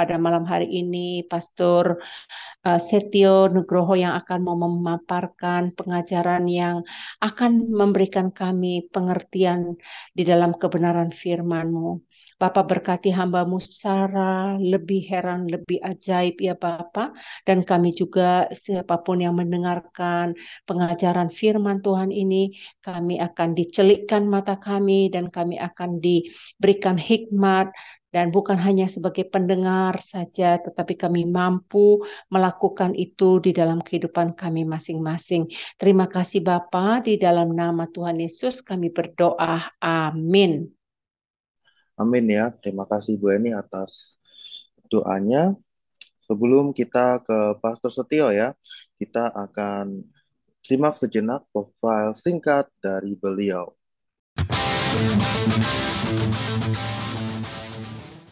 pada malam hari ini Pastor Setio Nugroho yang akan mau memaparkan pengajaran yang akan memberikan kami pengertian di dalam kebenaran firman-Mu. Bapak berkati hamba-Mu secara lebih heran, lebih ajaib ya Bapak. Dan kami juga siapapun yang mendengarkan pengajaran firman Tuhan ini, kami akan dicelikkan mata kami dan kami akan diberikan hikmat dan bukan hanya sebagai pendengar saja, tetapi kami mampu melakukan itu di dalam kehidupan kami masing-masing. Terima kasih Bapa, di dalam nama Tuhan Yesus kami berdoa. Amin. Amin ya. Terima kasih Bu Eni atas doanya. Sebelum kita ke Pastor Setio ya, kita akan simak sejenak profil singkat dari beliau.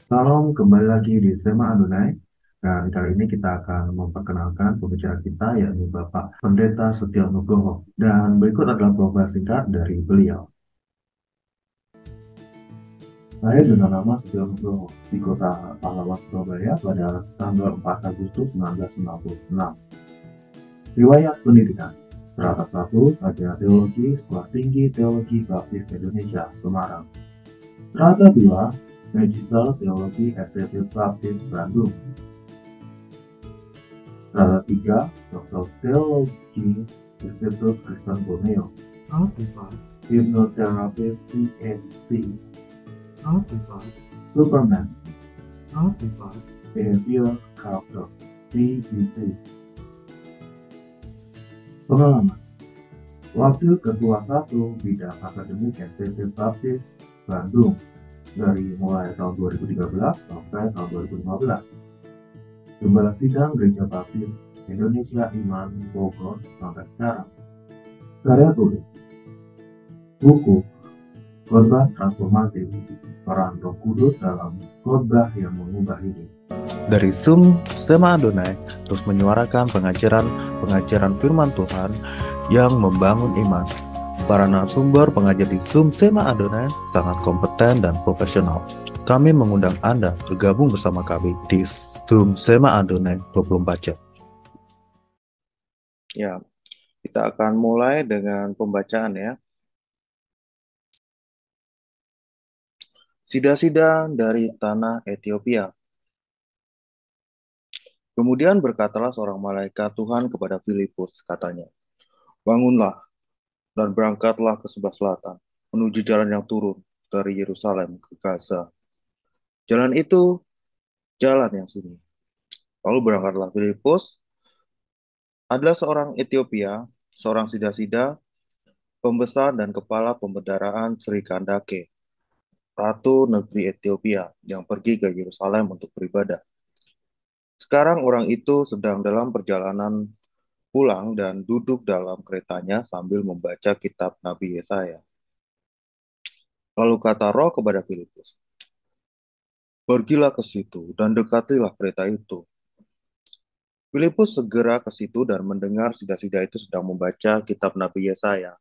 Salam, kembali lagi di Sema Adonai. Dan kali ini kita akan memperkenalkan pembicara kita, yakni Bapak Pendeta Setio Nugroho. Dan berikut adalah profil singkat dari beliau. Saya dengan nama Setio Nugroho di kota Pahlawan, Surabaya pada tanggal 4 Agustus 1996. Riwayat pendidikan. Strata 1, Sarjana Teologi, Sekolah Tinggi Teologi Baptis Indonesia, Semarang. Strata 2, Magister Teologi STT Baptis Bandung. Strata 3, Doktor Teologi Institut Kristen Borneo. Hipnoterapis PhD. Superman. Behavior Character BBC. Pengalaman. Wakil Ketua 1 Bidang Akademik STT Baptis Bandung dari mulai tahun 2013 sampai tahun 2015. Gembala Sidang Gereja Baptis Indonesia Iman Bogor sampai sekarang. Karya tulis. Buku Khotbah Transformatif, Peran Roh Kudus dalam Khotbah yang Mengubah Hidup. Dari Sema Adonai terus menyuarakan pengajaran firman Tuhan yang membangun iman. Para narasumber pengajar di Sema Adonai sangat kompeten dan profesional. Kami mengundang Anda bergabung bersama kami di Sema Adonai 24 jam. Ya, kita akan mulai dengan pembacaan ya. Sida-sida dari tanah Ethiopia. Kemudian berkatalah seorang malaikat Tuhan kepada Filipus, katanya, bangunlah dan berangkatlah ke sebelah selatan, menuju jalan yang turun dari Yerusalem ke Gaza. Jalan itu jalan yang sunyi. Lalu berangkatlah Filipus, adalah seorang Ethiopia, seorang sida-sida, pembesar dan kepala pembendaraan Sri Kandake, Ratu Negeri Ethiopia yang pergi ke Yerusalem untuk beribadah. Sekarang orang itu sedang dalam perjalanan pulang dan duduk dalam keretanya sambil membaca kitab Nabi Yesaya. Lalu kata Roh kepada Filipus, pergilah ke situ dan dekatilah kereta itu. Filipus segera ke situ dan mendengar sida-sida itu sedang membaca kitab Nabi Yesaya.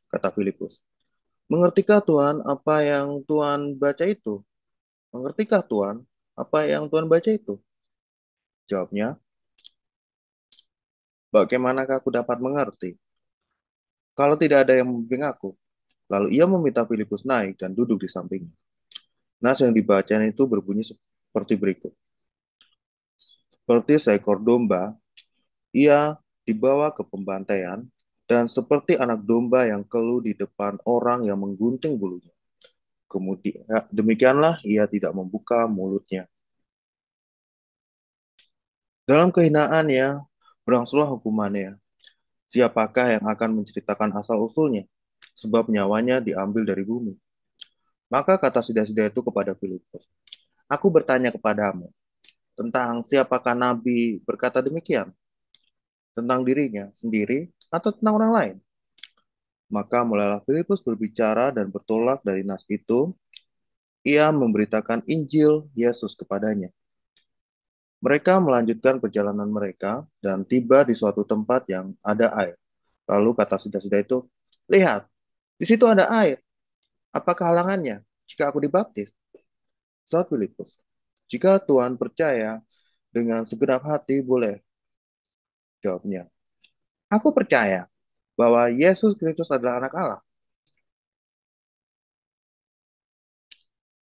Kata Filipus, mengertikah Tuhan apa yang Tuhan baca itu? Mengertikah Tuhan apa yang Tuhan baca itu? Jawabnya, bagaimanakah aku dapat mengerti kalau tidak ada yang membimbing aku? Lalu ia meminta Filipus naik dan duduk di sampingnya. Nas yang dibacanya itu berbunyi seperti berikut. Seperti seekor domba, ia dibawa ke pembantaian, dan seperti anak domba yang keluh di depan orang yang menggunting bulunya. Kemudian demikianlah ia tidak membuka mulutnya. Dalam kehinaannya, berlangsunglah hukumannya. Siapakah yang akan menceritakan asal-usulnya? Sebab nyawanya diambil dari bumi. Maka kata sida-sida itu kepada Filipus, aku bertanya kepadamu, tentang siapakah Nabi berkata demikian? Tentang dirinya sendiri atau tentang orang lain? Maka mulailah Filipus berbicara dan bertolak dari nas itu, ia memberitakan Injil Yesus kepadanya. Mereka melanjutkan perjalanan mereka dan tiba di suatu tempat yang ada air. Lalu kata sida-sida itu, lihat, di situ ada air. Apakah halangannya jika aku dibaptis? Saat Filipus, Jika Tuhan percaya dengan segenap hati, boleh jawabnya. Aku percaya bahwa Yesus Kristus adalah anak Allah.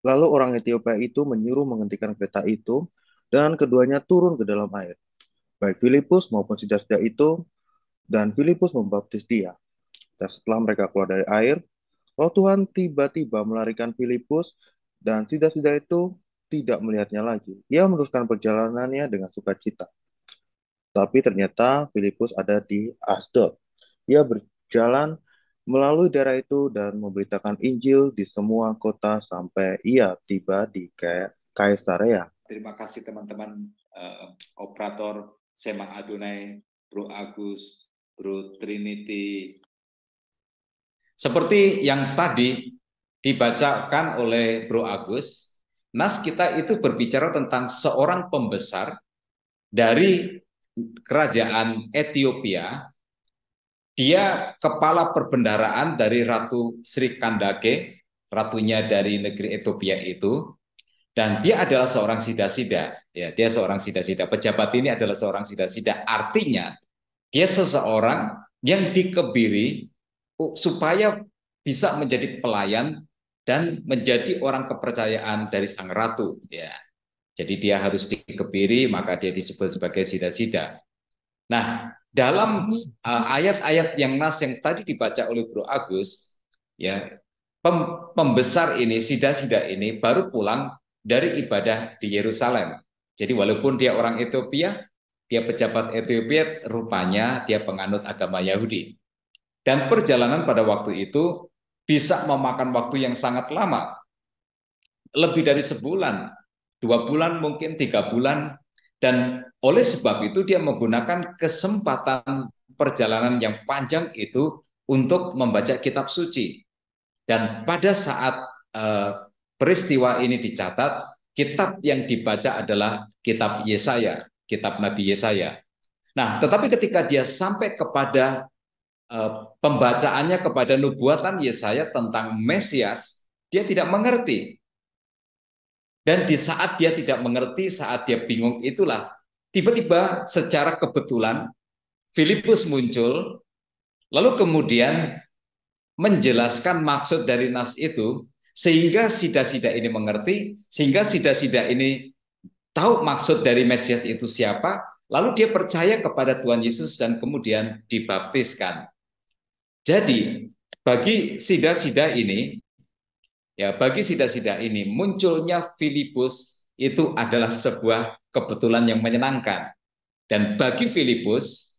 Lalu orang Ethiopia itu menyuruh menghentikan kereta itu, dan keduanya turun ke dalam air. Baik Filipus maupun sida-sida itu, dan Filipus membaptis dia. Dan setelah mereka keluar dari air, Roh Tuhan tiba-tiba melarikan Filipus, dan sida-sida itu tidak melihatnya lagi. Ia meneruskan perjalanannya dengan sukacita. Tapi ternyata Filipus ada di Asdod. Ia berjalan melalui daerah itu dan memberitakan Injil di semua kota sampai ia tiba di Kaisarea. Terima kasih teman-teman operator Semang Adonai, Bro Agus, Bro Trinity. Seperti yang tadi dibacakan oleh Bro Agus, nas kita itu berbicara tentang seorang pembesar dari kerajaan Ethiopia. Dia kepala perbendaharaan dari Ratu Sri Kandake, ratunya dari negeri Ethiopia itu. Dan dia adalah seorang sida-sida, ya, dia seorang sida-sida. Pejabat ini adalah seorang sida-sida. Artinya dia seseorang yang dikebiri supaya bisa menjadi pelayan dan menjadi orang kepercayaan dari sang ratu. Ya, jadi dia harus dikebiri, maka dia disebut sebagai sida-sida. Nah, dalam ayat-ayat yang nas yang tadi dibaca oleh Bro Agus, ya, pembesar ini, sida-sida ini baru pulang dari ibadah di Yerusalem. Jadi walaupun dia orang Ethiopia, dia pejabat Ethiopia, rupanya dia penganut agama Yahudi. Dan perjalanan pada waktu itu bisa memakan waktu yang sangat lama. Lebih dari sebulan, 2 bulan, mungkin 3 bulan. Dan oleh sebab itu dia menggunakan kesempatan perjalanan yang panjang itu untuk membaca kitab suci. Dan pada saat peristiwa ini dicatat, kitab yang dibaca adalah kitab Yesaya, kitab Nabi Yesaya. Nah, tetapi ketika dia sampai kepada pembacaannya kepada nubuatan Yesaya tentang Mesias, dia tidak mengerti. Dan di saat dia tidak mengerti, saat dia bingung itulah, tiba-tiba secara kebetulan Filipus muncul, lalu kemudian menjelaskan maksud dari nas itu, sehingga sida-sida ini mengerti, sehingga sida-sida ini tahu maksud dari Mesias itu siapa, lalu dia percaya kepada Tuhan Yesus dan kemudian dibaptiskan. Jadi bagi sida-sida ini, ya, bagi sida-sida ini munculnya Filipus itu adalah sebuah kebetulan yang menyenangkan. Dan bagi Filipus,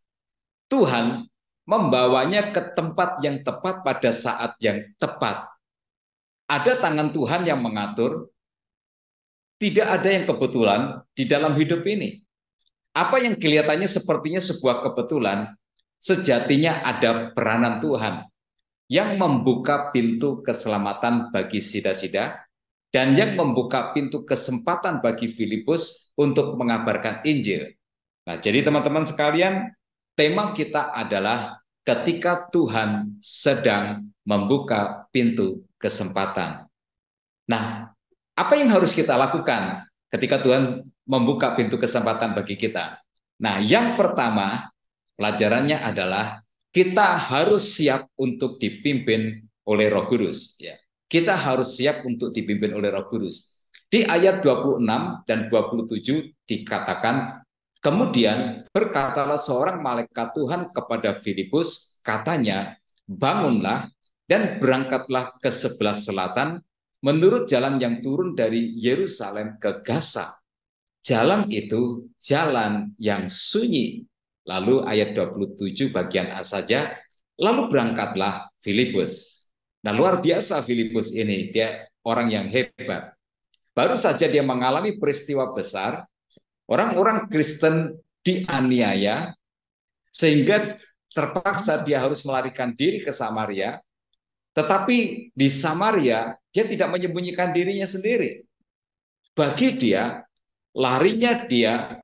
Tuhan membawanya ke tempat yang tepat pada saat yang tepat. Ada tangan Tuhan yang mengatur, tidak ada yang kebetulan di dalam hidup ini. Apa yang kelihatannya sepertinya sebuah kebetulan, sejatinya ada peranan Tuhan yang membuka pintu keselamatan bagi sida-sida dan yang membuka pintu kesempatan bagi Filipus untuk mengabarkan Injil. Nah, jadi teman-teman sekalian, tema kita adalah ketika Tuhan sedang membuka pintu kesempatan. Nah, apa yang harus kita lakukan ketika Tuhan membuka pintu kesempatan bagi kita? Nah, yang pertama, pelajarannya adalah kita harus siap untuk dipimpin oleh Roh Kudus. Ya. Kita harus siap untuk dipimpin oleh Roh Kudus. Di ayat 26 dan 27 dikatakan, kemudian berkatalah seorang malaikat Tuhan kepada Filipus, katanya, bangunlah dan berangkatlah ke sebelah selatan menurut jalan yang turun dari Yerusalem ke Gaza. Jalan itu jalan yang sunyi. Lalu ayat 27 bagian A saja, lalu berangkatlah Filipus. Nah, luar biasa Filipus ini, dia orang yang hebat. Baru saja dia mengalami peristiwa besar, orang-orang Kristen dianiaya, sehingga terpaksa dia harus melarikan diri ke Samaria, tetapi di Samaria dia tidak menyembunyikan dirinya sendiri. Bagi dia, larinya dia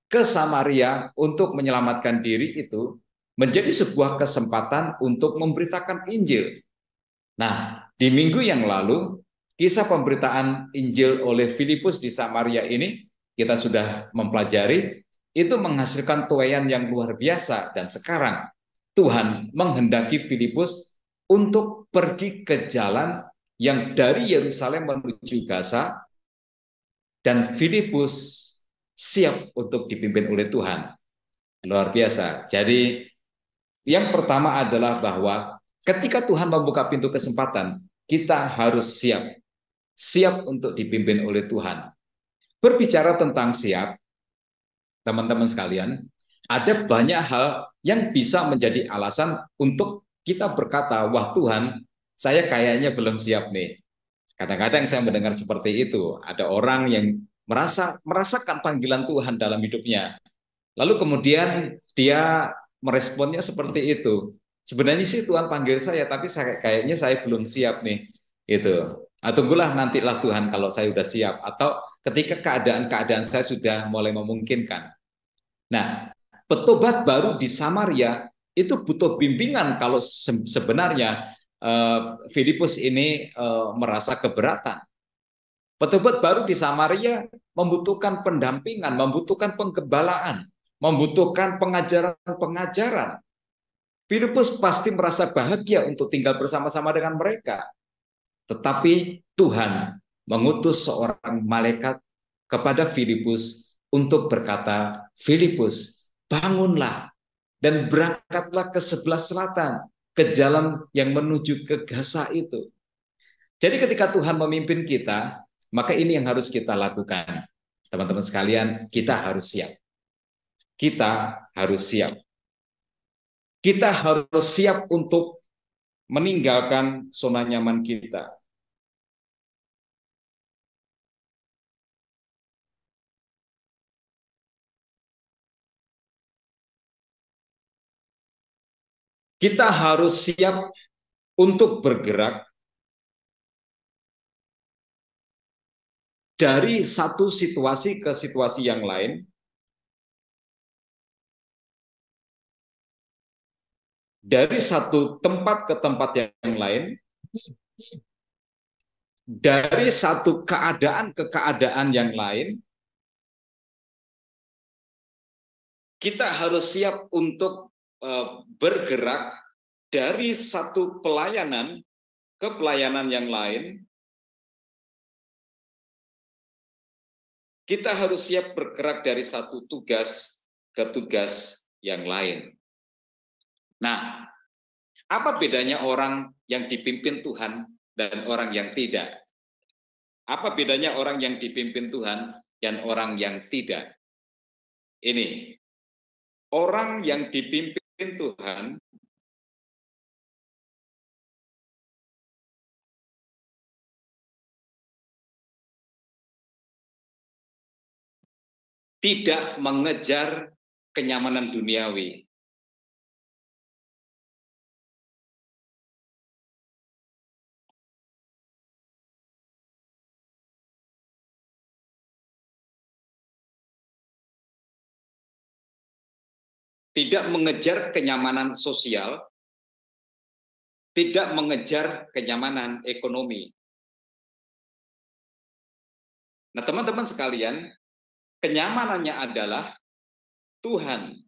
ke Samaria untuk menyelamatkan diri itu menjadi sebuah kesempatan untuk memberitakan Injil. Nah, di minggu yang lalu kisah pemberitaan Injil oleh Filipus di Samaria ini, kita sudah mempelajari, itu menghasilkan tuaian yang luar biasa. Dan sekarang Tuhan menghendaki Filipus untuk pergi ke jalan yang dari Yerusalem menuju Gaza, dan Filipus siap untuk dipimpin oleh Tuhan. Luar biasa. Jadi yang pertama adalah bahwa ketika Tuhan membuka pintu kesempatan, kita harus siap untuk dipimpin oleh Tuhan. Berbicara tentang siap, teman-teman sekalian, ada banyak hal yang bisa menjadi alasan untuk kita berkata, wah Tuhan, saya kayaknya belum siap nih. Kadang-kadang saya mendengar seperti itu. Ada orang yang merasakan panggilan Tuhan dalam hidupnya. Lalu kemudian dia meresponnya seperti itu. Sebenarnya sih Tuhan panggil saya, tapi kayaknya saya belum siap nih. Gitu. Tunggulah nantilah Tuhan kalau saya sudah siap. Atau ketika keadaan-keadaan saya sudah mulai memungkinkan. Nah, petobat baru di Samaria itu butuh bimbingan kalau sebenarnya Filipus ini merasa keberatan. Petobat baru di Samaria membutuhkan pendampingan, membutuhkan penggembalaan, membutuhkan pengajaran-pengajaran. Filipus pasti merasa bahagia untuk tinggal bersama-sama dengan mereka. Tetapi Tuhan mengutus seorang malaikat kepada Filipus untuk berkata, Filipus, bangunlah dan berangkatlah ke sebelah selatan, ke jalan yang menuju ke Gaza itu. Jadi ketika Tuhan memimpin kita, maka ini yang harus kita lakukan. Teman-teman sekalian, kita harus siap. Kita harus siap. Kita harus siap untuk meninggalkan zona nyaman kita. Kita harus siap untuk bergerak dari satu situasi ke situasi yang lain, dari satu tempat ke tempat yang lain, dari satu keadaan ke keadaan yang lain. Kita harus siap untuk bergerak dari satu pelayanan ke pelayanan yang lain. Kita harus siap bergerak dari satu tugas ke tugas yang lain. Nah, apa bedanya orang yang dipimpin Tuhan dan orang yang tidak? Apa bedanya orang yang dipimpin Tuhan dan orang yang tidak? Ini, orang yang dipimpin Tuhan tidak mengejar kenyamanan duniawi. Tidak mengejar kenyamanan sosial, tidak mengejar kenyamanan ekonomi. Nah, teman-teman sekalian, kenyamanannya adalah Tuhan.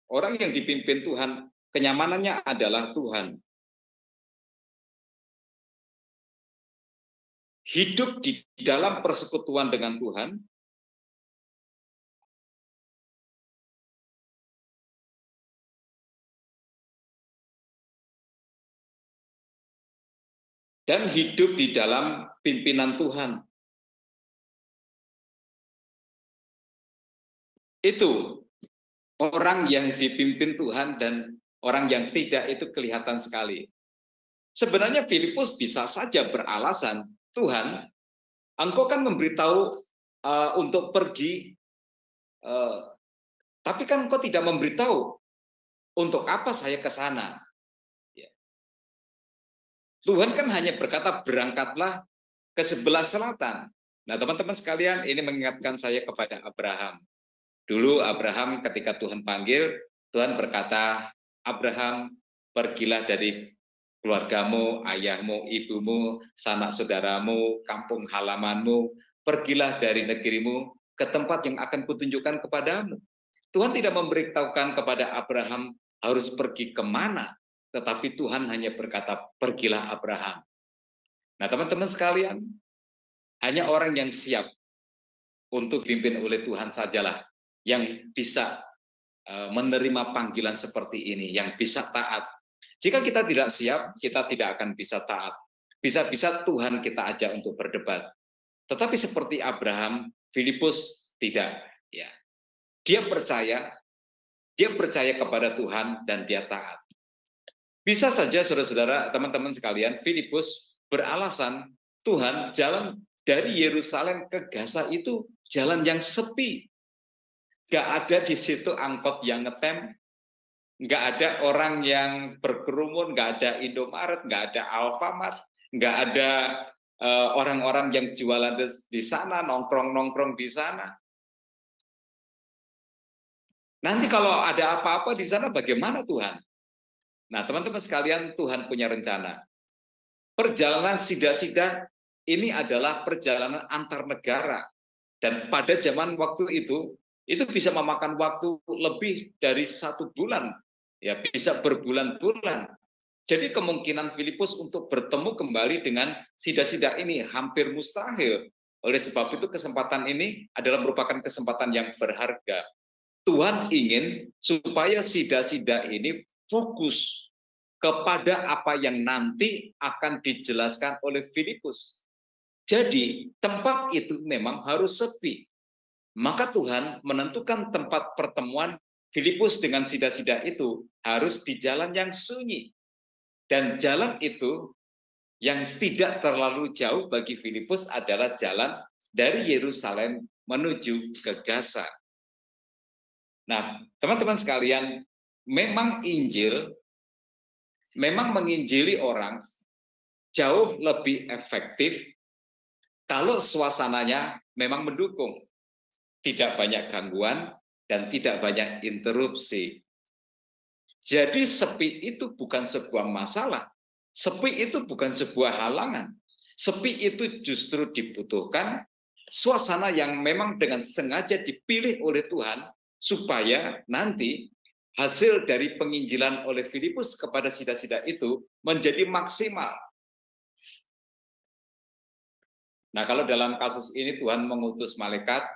Orang yang dipimpin Tuhan, kenyamanannya adalah Tuhan. Hidup di dalam persekutuan dengan Tuhan, dan hidup di dalam pimpinan Tuhan. Itu orang yang dipimpin Tuhan dan orang yang tidak itu kelihatan sekali. Sebenarnya Filipus bisa saja beralasan, Tuhan, Engkau kan memberitahu untuk pergi, tapi kan Engkau tidak memberitahu untuk apa saya ke sana. Tuhan kan hanya berkata berangkatlah ke sebelah selatan. Nah, teman-teman sekalian, ini mengingatkan saya kepada Abraham. Dulu Abraham ketika Tuhan panggil, Tuhan berkata, Abraham, pergilah dari keluargamu, ayahmu, ibumu, sanak saudaramu, kampung halamanmu, pergilah dari negerimu ke tempat yang akan kutunjukkan kepadamu. Tuhan tidak memberitahukan kepada Abraham harus pergi kemana, tetapi Tuhan hanya berkata, pergilah Abraham. Nah teman-teman sekalian, hanya orang yang siap untuk dipimpin oleh Tuhan sajalah yang bisa menerima panggilan seperti ini, yang bisa taat. Jika kita tidak siap, kita tidak akan bisa taat. Bisa-bisa Tuhan kita ajak untuk berdebat. Tetapi seperti Abraham, Filipus tidak. Ya, dia percaya kepada Tuhan dan dia taat. Bisa saja saudara-saudara, teman-teman sekalian, Filipus beralasan, Tuhan, jalan dari Yerusalem ke Gaza itu jalan yang sepi. Nggak ada di situ angkot yang ngetem, nggak ada orang yang berkerumun, nggak ada Indomaret, nggak ada Alfamart, nggak ada orang-orang yang jualan di sana, nongkrong-nongkrong di sana. Nanti kalau ada apa-apa di sana bagaimana Tuhan? Nah teman-teman sekalian, Tuhan punya rencana. Perjalanan sida-sida ini adalah perjalanan antar negara. Dan pada zaman waktu itu bisa memakan waktu lebih dari 1 bulan. Ya, bisa berbulan-bulan. Jadi kemungkinan Filipus untuk bertemu kembali dengan sida-sida ini hampir mustahil. Oleh sebab itu kesempatan ini adalah merupakan kesempatan yang berharga. Tuhan ingin supaya sida-sida ini fokus kepada apa yang nanti akan dijelaskan oleh Filipus. Jadi tempat itu memang harus sepi. Maka Tuhan menentukan tempat pertemuan Filipus dengan sida-sida itu harus di jalan yang sunyi. Dan jalan itu yang tidak terlalu jauh bagi Filipus adalah jalan dari Yerusalem menuju ke Gaza. Nah, teman-teman sekalian, memang Injil memang menginjili orang jauh lebih efektif kalau suasananya memang mendukung. Tidak banyak gangguan dan tidak banyak interupsi. Jadi sepi itu bukan sebuah masalah. Sepi itu bukan sebuah halangan. Sepi itu justru dibutuhkan suasana yang memang dengan sengaja dipilih oleh Tuhan supaya nanti hasil dari penginjilan oleh Filipus kepada sida-sida itu menjadi maksimal. Nah, kalau dalam kasus ini Tuhan mengutus malaikat,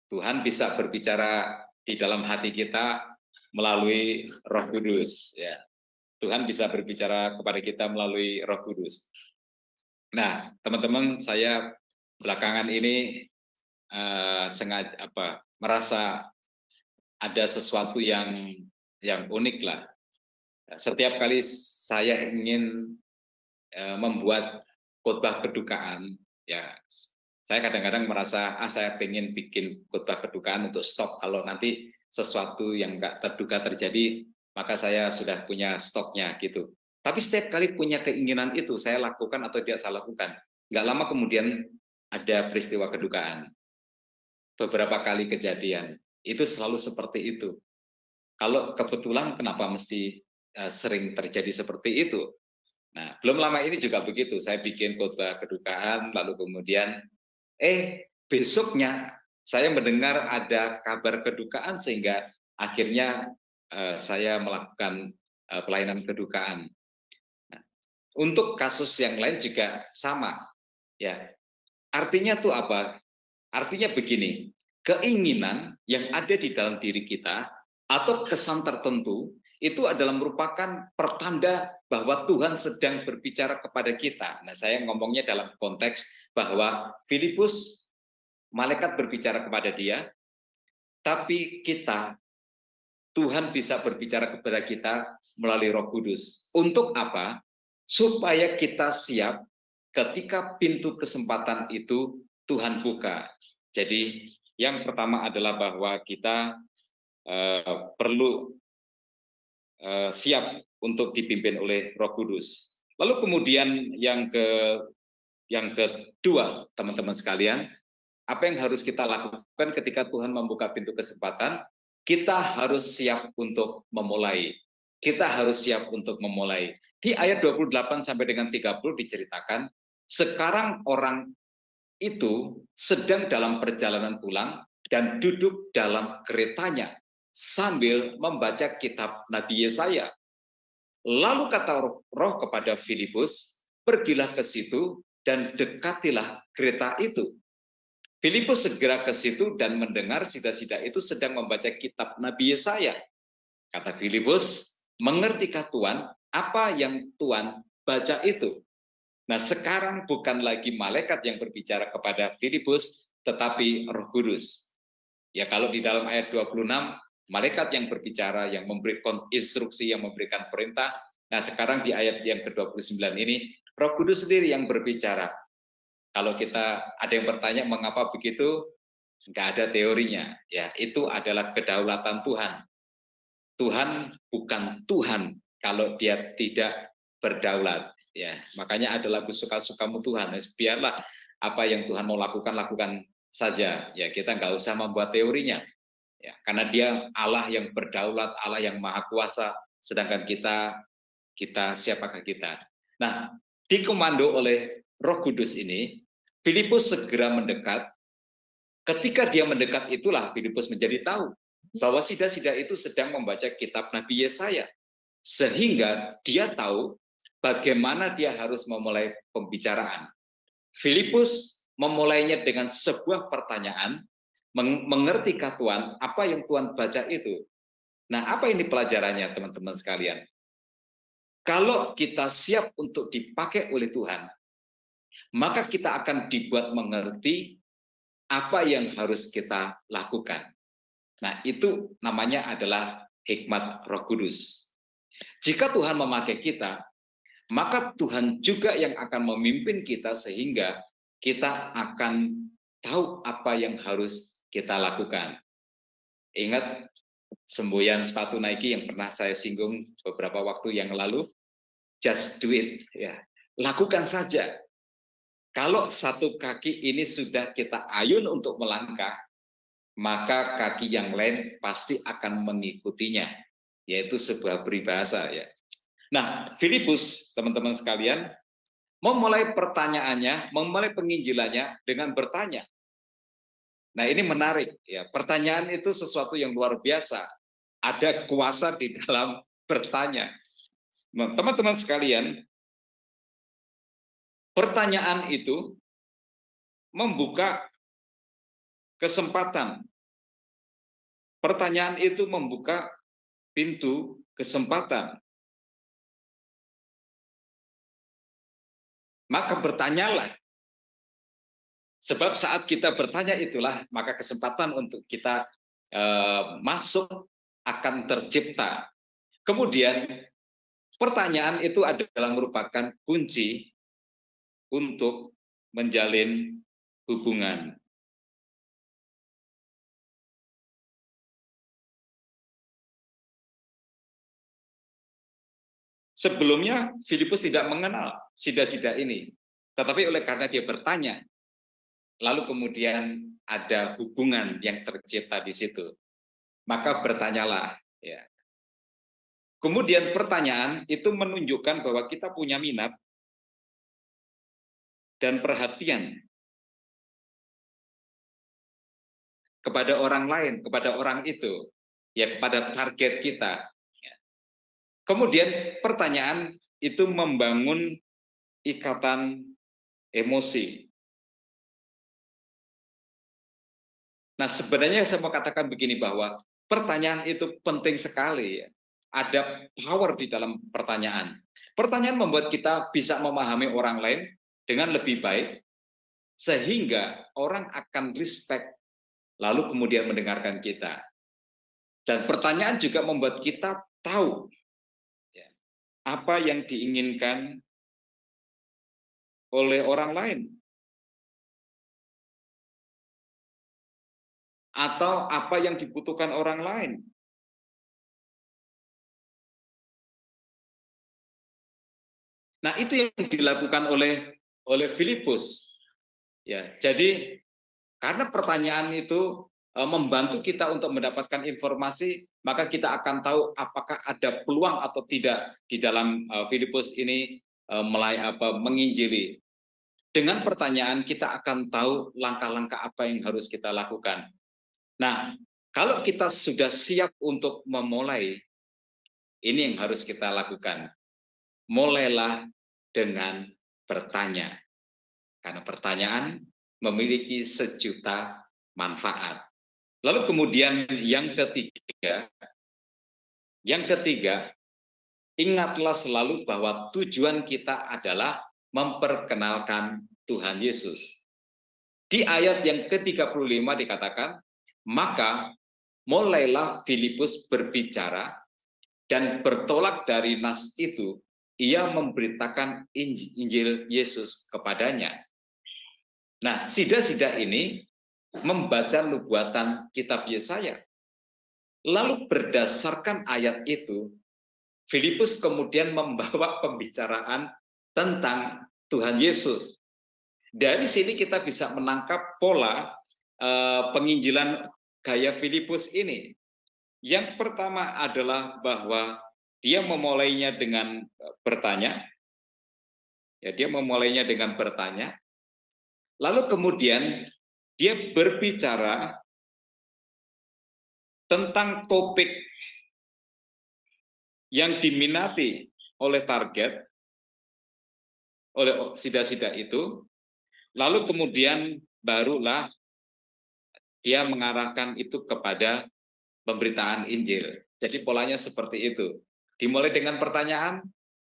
Tuhan bisa berbicara di dalam hati kita melalui Roh Kudus. Ya, Tuhan bisa berbicara kepada kita melalui Roh Kudus. Nah, teman-teman, saya belakangan ini merasa ada sesuatu yang unik lah. Setiap kali saya ingin membuat khotbah kedukaan, ya saya kadang-kadang merasa saya pengen bikin khotbah kedukaan untuk stok kalau nanti sesuatu yang nggak terduga terjadi, maka saya sudah punya stoknya gitu. Tapi setiap kali punya keinginan itu saya lakukan atau tidak saya lakukan. Nggak lama kemudian ada peristiwa kedukaan. Beberapa kali kejadian. Itu selalu seperti itu. Kalau kebetulan kenapa mesti sering terjadi seperti itu? Nah, belum lama ini juga begitu. Saya bikin khotbah kedukaan, lalu kemudian besoknya saya mendengar ada kabar kedukaan sehingga akhirnya saya melakukan pelayanan kedukaan. Nah, untuk kasus yang lain juga sama. Ya, artinya tuh apa? Artinya begini. Keinginan yang ada di dalam diri kita atau kesan tertentu itu adalah merupakan pertanda bahwa Tuhan sedang berbicara kepada kita. Nah, saya ngomongnya dalam konteks bahwa Filipus, malaikat berbicara kepada dia, tapi kita, Tuhan bisa berbicara kepada kita melalui Roh Kudus. Untuk apa? Supaya kita siap ketika pintu kesempatan itu Tuhan buka. Jadi yang pertama adalah bahwa kita perlu siap untuk dipimpin oleh Roh Kudus. Lalu kemudian yang kedua, teman-teman sekalian, apa yang harus kita lakukan ketika Tuhan membuka pintu kesempatan? Kita harus siap untuk memulai. kita harus siap untuk memulai. Di ayat 28 sampai dengan 30 diceritakan, sekarang orang itu sedang dalam perjalanan pulang dan duduk dalam keretanya sambil membaca kitab Nabi Yesaya. Lalu kata Roh kepada Filipus, pergilah ke situ dan dekatilah kereta itu. Filipus segera ke situ dan mendengar sida-sida itu sedang membaca kitab Nabi Yesaya. Kata Filipus, mengertikah Tuhan apa yang Tuhan baca itu? Nah, sekarang bukan lagi malaikat yang berbicara kepada Filipus, tetapi Roh Kudus. Ya, kalau di dalam ayat 26, malaikat yang berbicara, yang memberikan instruksi, yang memberikan perintah. Nah, sekarang di ayat yang ke-29 ini, Roh Kudus sendiri yang berbicara. Kalau kita ada yang bertanya mengapa begitu, nggak ada teorinya. Ya, itu adalah kedaulatan Tuhan. Tuhan bukan Tuhan kalau dia tidak berdaulat. Ya, makanya ada lagu suka-sukamu Tuhan. Biarlah apa yang Tuhan mau lakukan, lakukan saja. Ya, kita nggak usah membuat teorinya. Ya, karena dia Allah yang berdaulat, Allah yang maha kuasa, sedangkan kita siapakah kita? Nah, dikomando oleh Roh Kudus ini, Filipus segera mendekat. Ketika dia mendekat itulah Filipus menjadi tahu bahwa sida-sida itu sedang membaca kitab Nabi Yesaya. Sehingga dia tahu bagaimana dia harus memulai pembicaraan. Filipus memulainya dengan sebuah pertanyaan, mengertikah Tuhan apa yang Tuhan baca itu? Nah, apa ini pelajarannya teman-teman sekalian? Kalau kita siap untuk dipakai oleh Tuhan, maka kita akan dibuat mengerti apa yang harus kita lakukan. Nah, itu namanya adalah hikmat Roh Kudus. Jika Tuhan memakai kita, maka Tuhan juga yang akan memimpin kita sehingga kita akan tahu apa yang harus kita lakukan. Ingat semboyan sepatu Nike yang pernah saya singgung beberapa waktu yang lalu, just do it, ya. Lakukan saja. Kalau satu kaki ini sudah kita ayun untuk melangkah, maka kaki yang lain pasti akan mengikutinya, yaitu sebuah peribahasa, ya. Nah, Filipus, teman-teman sekalian, memulai pertanyaannya, memulai penginjilannya dengan bertanya. Nah, ini menarik, ya. Pertanyaan itu sesuatu yang luar biasa. Ada kuasa di dalam bertanya. Nah, teman-teman sekalian, pertanyaan itu membuka kesempatan. Pertanyaan itu membuka pintu kesempatan. Maka bertanyalah. Sebab saat kita bertanya itulah, maka kesempatan untuk kita masuk akan tercipta. Kemudian, pertanyaan itu adalah merupakan kunci untuk menjalin hubungan. Sebelumnya Filipus tidak mengenal sida-sida ini, tetapi oleh karena dia bertanya, lalu kemudian ada hubungan yang tercipta di situ, maka bertanyalah. Ya. Kemudian pertanyaan itu menunjukkan bahwa kita punya minat dan perhatian kepada orang lain, kepada orang itu, ya kepada target kita. Kemudian pertanyaan itu membangun ikatan emosi. Nah, sebenarnya saya mau katakan begini bahwa pertanyaan itu penting sekali. Ada power di dalam pertanyaan. Pertanyaan membuat kita bisa memahami orang lain dengan lebih baik, sehingga orang akan respect, lalu kemudian mendengarkan kita. Dan pertanyaan juga membuat kita tahu apa yang diinginkan oleh orang lain, atau apa yang dibutuhkan orang lain. Nah, itu yang dilakukan oleh Filipus. Ya, jadi karena pertanyaan itu membantu kita untuk mendapatkan informasi, maka kita akan tahu apakah ada peluang atau tidak di dalam Filipus ini menginjili. Dengan pertanyaan kita akan tahu langkah-langkah apa yang harus kita lakukan. Nah, kalau kita sudah siap untuk memulai, ini yang harus kita lakukan. Mulailah dengan bertanya. Karena pertanyaan memiliki sejuta manfaat. Lalu kemudian yang ketiga, ingatlah selalu bahwa tujuan kita adalah memperkenalkan Tuhan Yesus. Di ayat yang ke-35 dikatakan, maka mulailah Filipus berbicara dan bertolak dari nas itu, ia memberitakan Injil Yesus kepadanya. Nah, sida-sida ini membaca nubuatan kitab Yesaya. Lalu berdasarkan ayat itu, Filipus kemudian membawa pembicaraan tentang Tuhan Yesus. Dari sini kita bisa menangkap pola penginjilan gaya Filipus ini. Yang pertama adalah bahwa dia memulainya dengan bertanya. Ya, dia memulainya dengan bertanya. Lalu kemudian dia berbicara tentang topik yang diminati oleh target, oleh sida-sida itu, lalu kemudian barulah dia mengarahkan itu kepada pemberitaan Injil. Jadi polanya seperti itu. Dimulai dengan pertanyaan,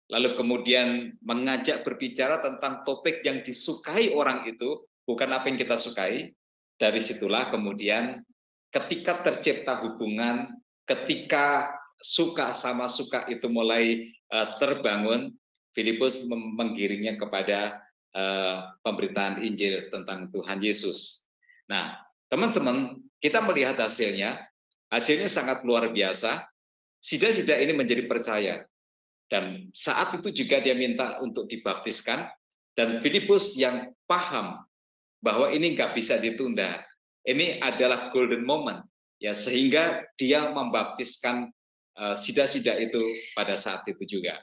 lalu kemudian mengajak berbicara tentang topik yang disukai orang itu, bukan apa yang kita sukai. Dari situlah kemudian ketika tercipta hubungan, ketika suka sama suka itu mulai terbangun, Filipus menggiringnya kepada pemberitaan Injil tentang Tuhan Yesus. Nah, teman-teman, kita melihat hasilnya sangat luar biasa. Sida-sida ini menjadi percaya. Dan saat itu juga dia minta untuk dibaptiskan, dan Filipus yang paham bahwa ini nggak bisa ditunda. Ini adalah golden moment, ya, sehingga dia membaptiskan sida-sida itu pada saat itu juga.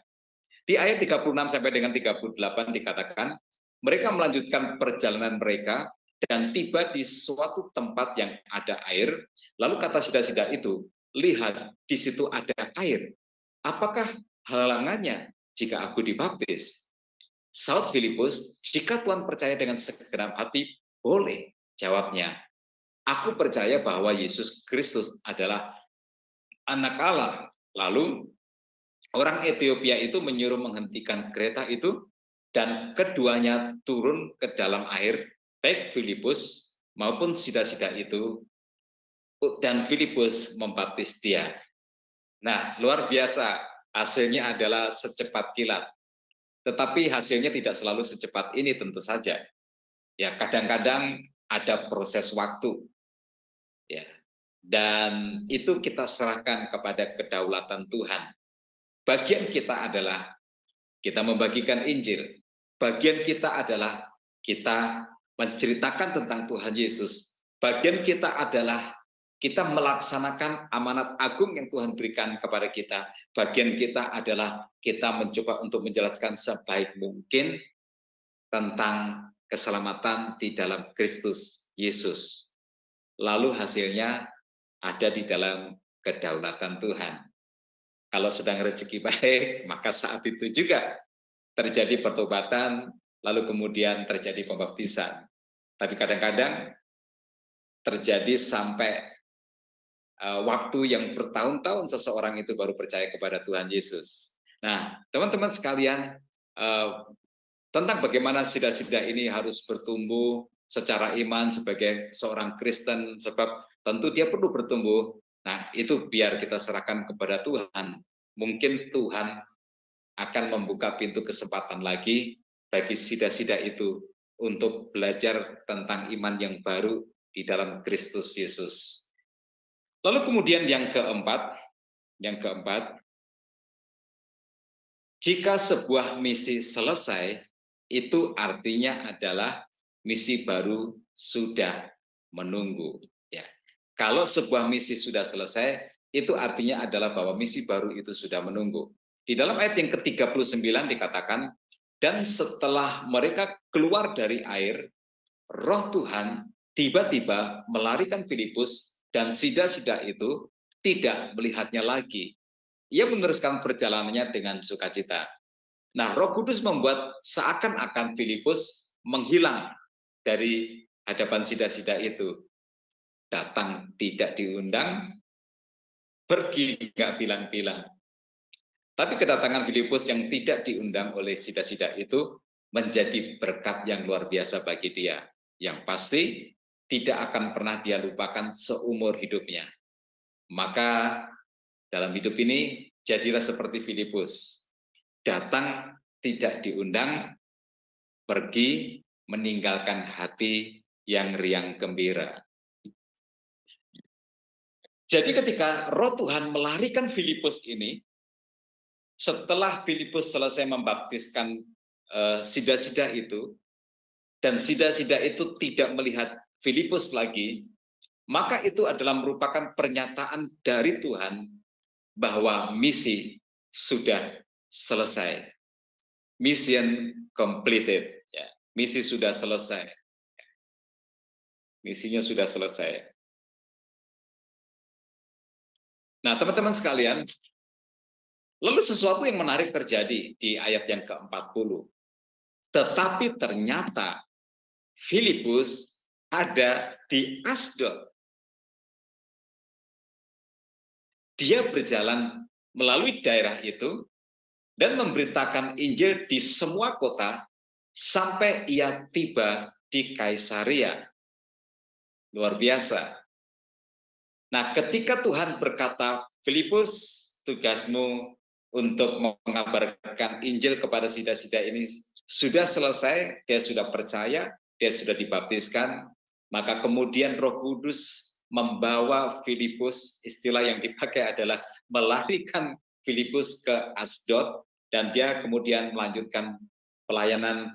Di ayat 36 sampai dengan 38 dikatakan, mereka melanjutkan perjalanan mereka dan tiba di suatu tempat yang ada air. Lalu kata sida-sida itu, lihat, di situ ada air. Apakah halangannya jika aku dibaptis? Saud Filipus, jika Tuhan percaya dengan segenap hati, boleh. Jawabnya, aku percaya bahwa Yesus Kristus adalah anak Allah. Lalu orang Ethiopia itu menyuruh menghentikan kereta itu, dan keduanya turun ke dalam air, baik Filipus maupun sida-sida itu, dan Filipus membaptis dia. Nah, luar biasa, hasilnya adalah secepat kilat. Tetapi hasilnya tidak selalu secepat ini tentu saja. Ya, kadang-kadang ada proses waktu. Ya. Dan itu kita serahkan kepada kedaulatan Tuhan. Bagian kita adalah kita membagikan Injil. Bagian kita adalah kita menceritakan tentang Tuhan Yesus. Bagian kita adalah kita melaksanakan amanat agung yang Tuhan berikan kepada kita. Bagian kita adalah kita mencoba untuk menjelaskan sebaik mungkin tentang keselamatan di dalam Kristus Yesus. Lalu hasilnya ada di dalam kedaulatan Tuhan. Kalau sedang rezeki baik, maka saat itu juga terjadi pertobatan, lalu kemudian terjadi pembaptisan. Tapi kadang-kadang terjadi sampai waktu yang bertahun-tahun seseorang itu baru percaya kepada Tuhan Yesus. Nah, teman-teman sekalian, tentang bagaimana sida-sida ini harus bertumbuh secara iman sebagai seorang Kristen, sebab tentu dia perlu bertumbuh. Nah, itu biar kita serahkan kepada Tuhan. Mungkin Tuhan akan membuka pintu kesempatan lagi bagi sida-sida itu untuk belajar tentang iman yang baru di dalam Kristus Yesus. Lalu kemudian yang keempat, jika sebuah misi selesai, itu artinya adalah misi baru sudah menunggu. Ya. Kalau sebuah misi sudah selesai, itu artinya adalah bahwa misi baru itu sudah menunggu. Di dalam ayat yang ke-39 dikatakan, dan setelah mereka keluar dari air, Roh Tuhan tiba-tiba melarikan Filipus, dan sida-sida itu tidak melihatnya lagi. Ia meneruskan perjalanannya dengan sukacita. Nah, Roh Kudus membuat seakan-akan Filipus menghilang dari hadapan sida-sida itu. Datang tidak diundang, pergi nggak bilang-bilang. Tapi kedatangan Filipus yang tidak diundang oleh sida-sida itu menjadi berkat yang luar biasa bagi dia. Yang pasti tidak akan pernah dia lupakan seumur hidupnya. Maka dalam hidup ini jadilah seperti Filipus. Datang tidak diundang, pergi meninggalkan hati yang riang gembira. Jadi ketika Roh Tuhan melarikan Filipus ini, setelah Filipus selesai membaptiskan sida-sida itu, dan sida-sida itu tidak melihat Filipus lagi, maka itu adalah merupakan pernyataan dari Tuhan bahwa misi sudah selesai. Mission completed. Ya, misi sudah selesai. Misinya sudah selesai. Nah, teman-teman sekalian, lalu sesuatu yang menarik terjadi di ayat yang ke-40. Tetapi ternyata Filipus ada di Asdod. Dia berjalan melalui daerah itu dan memberitakan Injil di semua kota sampai ia tiba di Kaisaria. Luar biasa. Nah, ketika Tuhan berkata, Filipus, tugasmu untuk mengabarkan Injil kepada sida-sida ini sudah selesai, dia sudah percaya, dia sudah dibaptiskan, maka kemudian Roh Kudus membawa Filipus, istilah yang dipakai adalah melarikan Filipus ke Asdod, dan dia kemudian melanjutkan pelayanan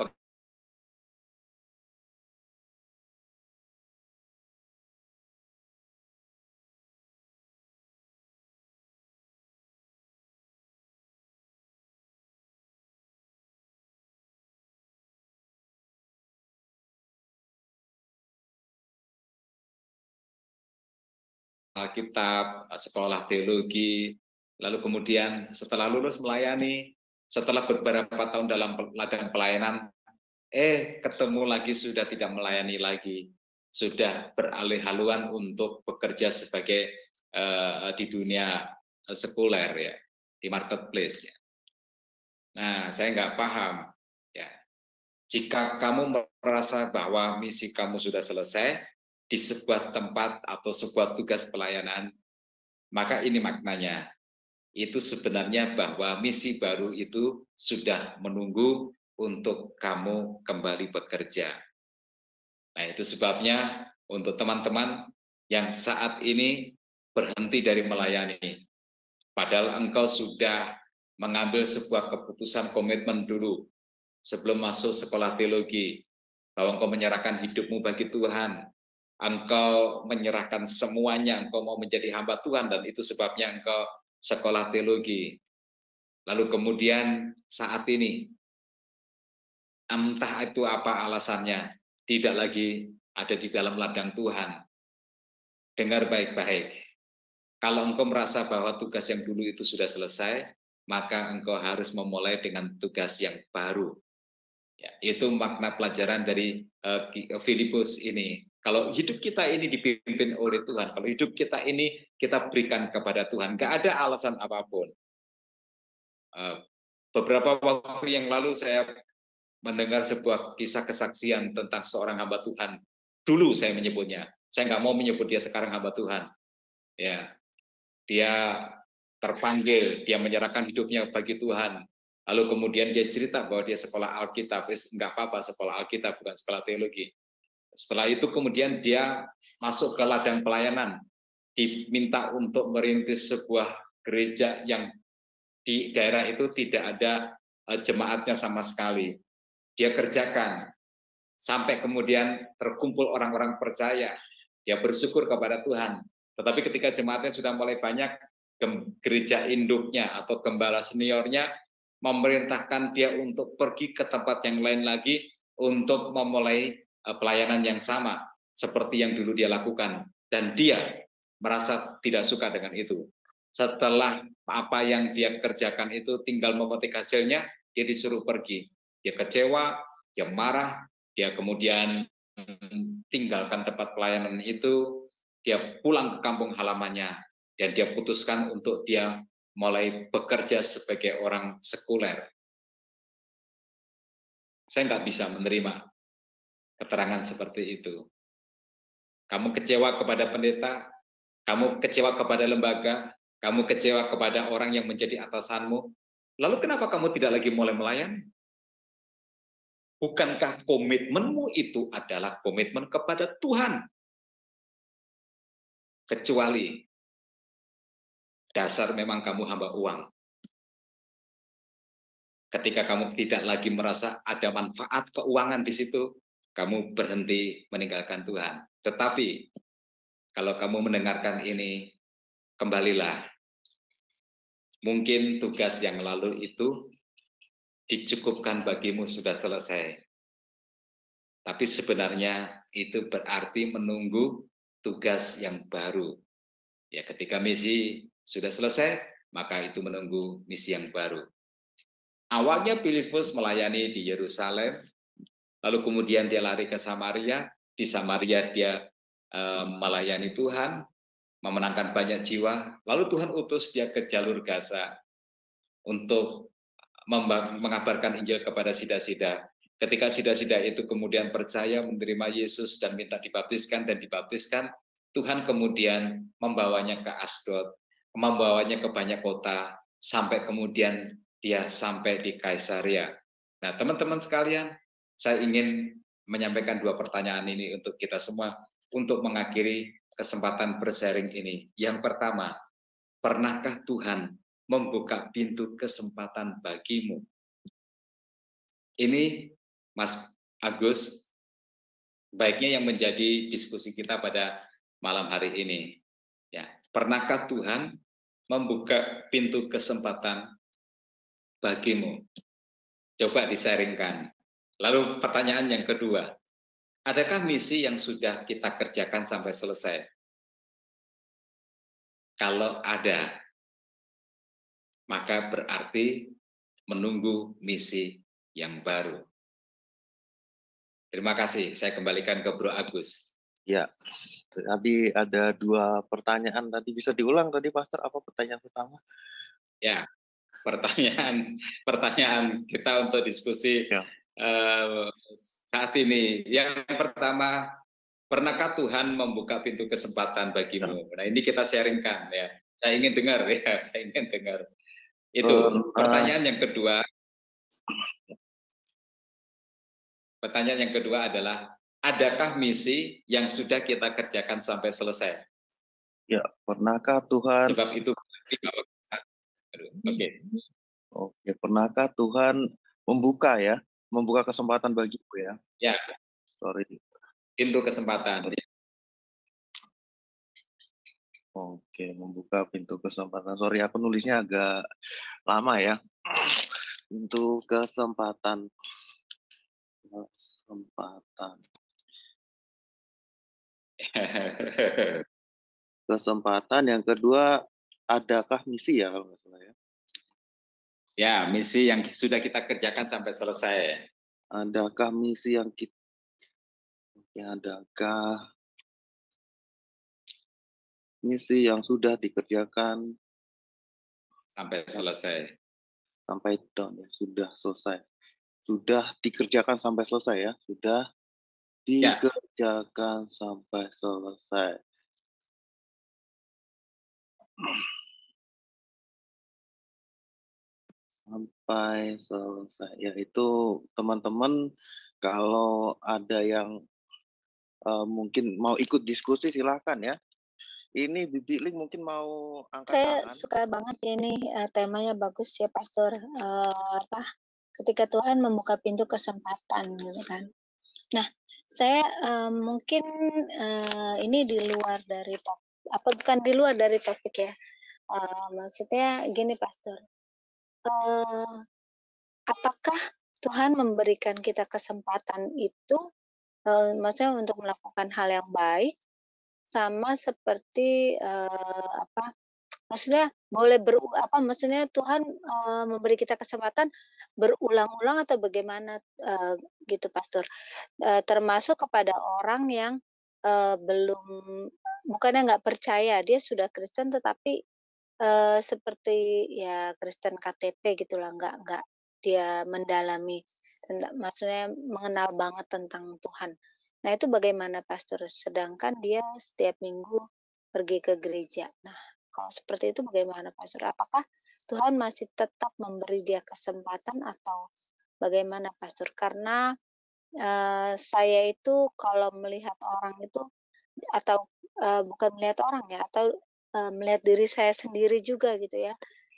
Alkitab, sekolah teologi, lalu kemudian setelah lulus melayani, setelah beberapa tahun dalam ladang pelayanan, ketemu lagi sudah tidak melayani lagi, sudah beralih haluan untuk bekerja sebagai di dunia sekuler ya, di marketplace ya. Nah, saya nggak paham ya. Jika kamu merasa bahwa misi kamu sudah selesai di sebuah tempat atau sebuah tugas pelayanan, maka ini maknanya. Itu sebenarnya bahwa misi baru itu sudah menunggu untuk kamu kembali bekerja. Nah, itu sebabnya untuk teman-teman yang saat ini berhenti dari melayani, padahal engkau sudah mengambil sebuah keputusan komitmen dulu sebelum masuk sekolah teologi, bahwa engkau menyerahkan hidupmu bagi Tuhan, engkau menyerahkan semuanya, engkau mau menjadi hamba Tuhan, dan itu sebabnya engkau sekolah teologi. Lalu kemudian saat ini, entah itu apa alasannya, tidak lagi ada di dalam ladang Tuhan. Dengar baik-baik. Kalau engkau merasa bahwa tugas yang dulu itu sudah selesai, maka engkau harus memulai dengan tugas yang baru. Ya, itu makna pelajaran dari Filipus ini. Kalau hidup kita ini dipimpin oleh Tuhan, kalau hidup kita ini kita berikan kepada Tuhan, nggak ada alasan apapun. Beberapa waktu yang lalu saya mendengar sebuah kisah kesaksian tentang seorang hamba Tuhan. Dulu saya menyebutnya, saya nggak mau menyebut dia sekarang hamba Tuhan. Ya, dia terpanggil, dia menyerahkan hidupnya bagi Tuhan. Lalu kemudian dia cerita bahwa dia sekolah Alkitab, nggak apa-apa sekolah Alkitab, bukan sekolah teologi. Setelah itu kemudian dia masuk ke ladang pelayanan, diminta untuk merintis sebuah gereja yang di daerah itu tidak ada jemaatnya sama sekali. Dia kerjakan, sampai kemudian terkumpul orang-orang percaya. Dia bersyukur kepada Tuhan. Tetapi ketika jemaatnya sudah mulai banyak, gereja induknya atau gembala seniornya memerintahkan dia untuk pergi ke tempat yang lain lagi untuk memulai pelayanan yang sama seperti yang dulu dia lakukan. Dan dia merasa tidak suka dengan itu. Setelah apa yang dia kerjakan itu tinggal memetik hasilnya, dia disuruh pergi. Dia kecewa, dia marah, dia kemudian tinggalkan tempat pelayanan itu, dia pulang ke kampung halamannya, dan dia putuskan untuk dia mulai bekerja sebagai orang sekuler. Saya nggak bisa menerima keterangan seperti itu. Kamu kecewa kepada pendeta, kamu kecewa kepada lembaga, kamu kecewa kepada orang yang menjadi atasanmu, lalu kenapa kamu tidak lagi mulai melayani? Bukankah komitmenmu itu adalah komitmen kepada Tuhan? Kecuali dasar memang kamu hamba uang. Ketika kamu tidak lagi merasa ada manfaat keuangan di situ, kamu berhenti meninggalkan Tuhan. Tetapi kalau kamu mendengarkan ini, kembalilah. Mungkin tugas yang lalu itu dicukupkan bagimu sudah selesai. Tapi sebenarnya itu berarti menunggu tugas yang baru. Ya, ketika misi sudah selesai, maka itu menunggu misi yang baru. Awalnya Filipus melayani di Yerusalem, lalu kemudian dia lari ke Samaria. Di Samaria dia melayani Tuhan, memenangkan banyak jiwa. Lalu Tuhan utus dia ke jalur Gaza untuk mengabarkan Injil kepada sida-sida. Ketika sida-sida itu kemudian percaya menerima Yesus dan minta dibaptiskan dan dibaptiskan, Tuhan kemudian membawanya ke Asdod, membawanya ke banyak kota, sampai kemudian dia sampai di Kaisarea. Nah, teman-teman sekalian, saya ingin menyampaikan dua pertanyaan ini untuk kita semua, untuk mengakhiri kesempatan bersharing ini. Yang pertama, pernahkah Tuhan membuka pintu kesempatan bagimu? Ini Mas Agus, baiknya yang menjadi diskusi kita pada malam hari ini. Ya, pernahkah Tuhan membuka pintu kesempatan bagimu? Coba disaringkan. Lalu pertanyaan yang kedua, adakah misi yang sudah kita kerjakan sampai selesai? Kalau ada, maka berarti menunggu misi yang baru. Terima kasih, saya kembalikan ke Bro Agus. Ya, tadi ada dua pertanyaan tadi, bisa diulang tadi Pastor, apa pertanyaan pertama? Ya, pertanyaan kita untuk diskusi Ya. saat ini. Yang pertama, pernahkah Tuhan membuka pintu kesempatan bagimu? Nah, ini kita sharingkan ya. Saya ingin dengar ya, saya ingin dengar. Itu pertanyaan yang kedua. Pertanyaan yang kedua adalah, adakah misi yang sudah kita kerjakan sampai selesai? Ya, pernahkah Tuhan? Sebab itu, Oke, pernahkah Tuhan membuka kesempatan bagiku ya? Ya. Sorry. Pintu kesempatan. Oke, membuka pintu kesempatan. Sorry, aku nulisnya agak lama ya. Pintu kesempatan. Kesempatan yang kedua, adakah misi ya kalau nggak salah ya? Ya, misi yang sudah kita kerjakan sampai selesai. Adakah misi yang kita adakah misi yang sudah dikerjakan sampai selesai? Sampai down ya, sudah selesai. Sudah dikerjakan sampai selesai ya, sudah dikerjakan sampai selesai. Sampai selesai, yaitu teman-teman kalau ada yang mungkin mau ikut diskusi silahkan ya. Ini Bibi Ling mungkin mau angkat Saya tangan. suka banget ini temanya bagus ya Pastor. Ketika Tuhan membuka pintu kesempatan gitu kan. Nah, saya mungkin ini di luar dari apa bukan di luar dari topik ya. Maksudnya gini Pastor, apakah Tuhan memberikan kita kesempatan itu, maksudnya untuk melakukan hal yang baik, sama seperti, maksudnya boleh maksudnya Tuhan, memberi kita kesempatan berulang-ulang atau bagaimana, gitu Pastor? Termasuk kepada orang yang, belum bukannya nggak percaya, dia sudah Kristen tetapi, seperti ya Kristen KTP gitulah, nggak dia mendalami maksudnya mengenal banget tentang Tuhan. Nah itu bagaimana Pastor? Sedangkan dia setiap minggu pergi ke gereja. Nah kalau seperti itu bagaimana Pastor? Apakah Tuhan masih tetap memberi dia kesempatan atau bagaimana Pastor? Karena, saya itu kalau melihat orang itu atau, bukan melihat orang ya, atau, melihat diri saya sendiri juga gitu ya,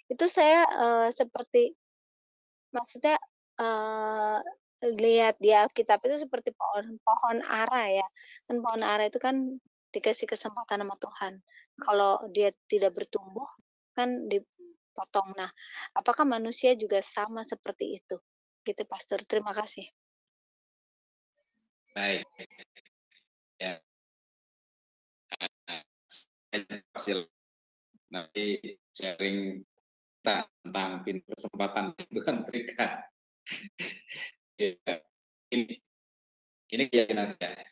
itu saya, seperti maksudnya, lihat di Alkitab itu seperti pohon pohon ara ya, kan pohon ara itu kan dikasih kesempatan sama Tuhan. Kalau dia tidak bertumbuh, kan dipotong. Nah, apakah manusia juga sama seperti itu? Gitu Pastor, terima kasih. Baik. Ya. Hasil nanti sharing tentang pintu kesempatan itu kan berikan. Ya. Ini keyakinan saya.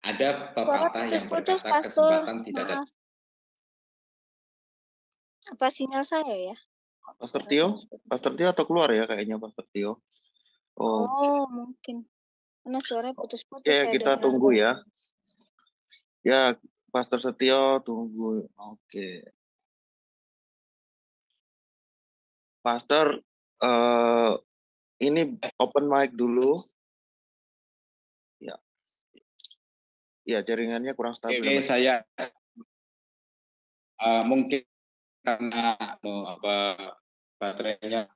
Ada Suara pepatah yang putus-putus berkata Pastor, kesempatan tidak ada. maaf. Apa sinyal saya ya? Kok Pastor suara Tio, saya seperti Pastor Tio atau keluar ya kayaknya Pastor Tio. Oh, Oh, mungkin. Karena suaranya putus-putus ya saya kita dengar tunggu dari ya. Ya, Pastor Setio tunggu. Oke. Pastor, ini open mic dulu. Ya, ya jaringannya kurang stabil. Oke, saya mungkin karena baterainya.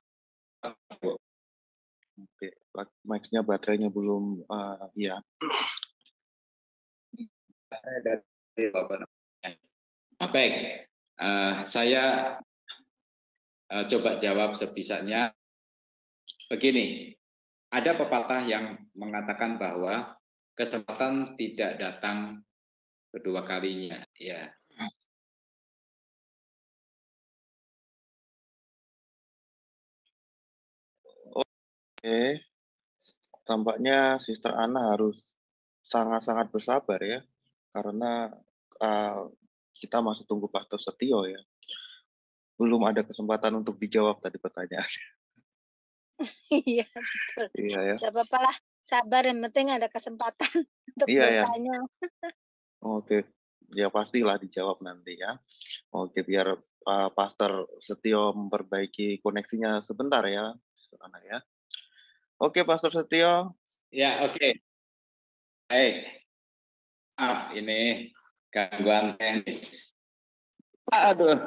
Oke, mic-nya baterainya belum. Ya. Baik, saya coba jawab sebisanya. Begini, ada pepatah yang mengatakan bahwa kesempatan tidak datang kedua kalinya. Ya, Oke, tampaknya Sister Ana harus sangat-sangat bersabar ya, karena kita masih tunggu Pastor Setio ya. Belum ada kesempatan untuk dijawab tadi pertanyaan. Iya, betul. Iya ya. Gak apa-apa lah, sabar yang penting ada kesempatan untuk Iya ya. bertanya. Oke, ya pastilah dijawab nanti ya. Oke, biar Pastor Setio memperbaiki koneksinya sebentar ya, Sister Ana ya. Oke, Pastor Setio. ya oke. Baik, maaf ini gangguan teknis. Aduh,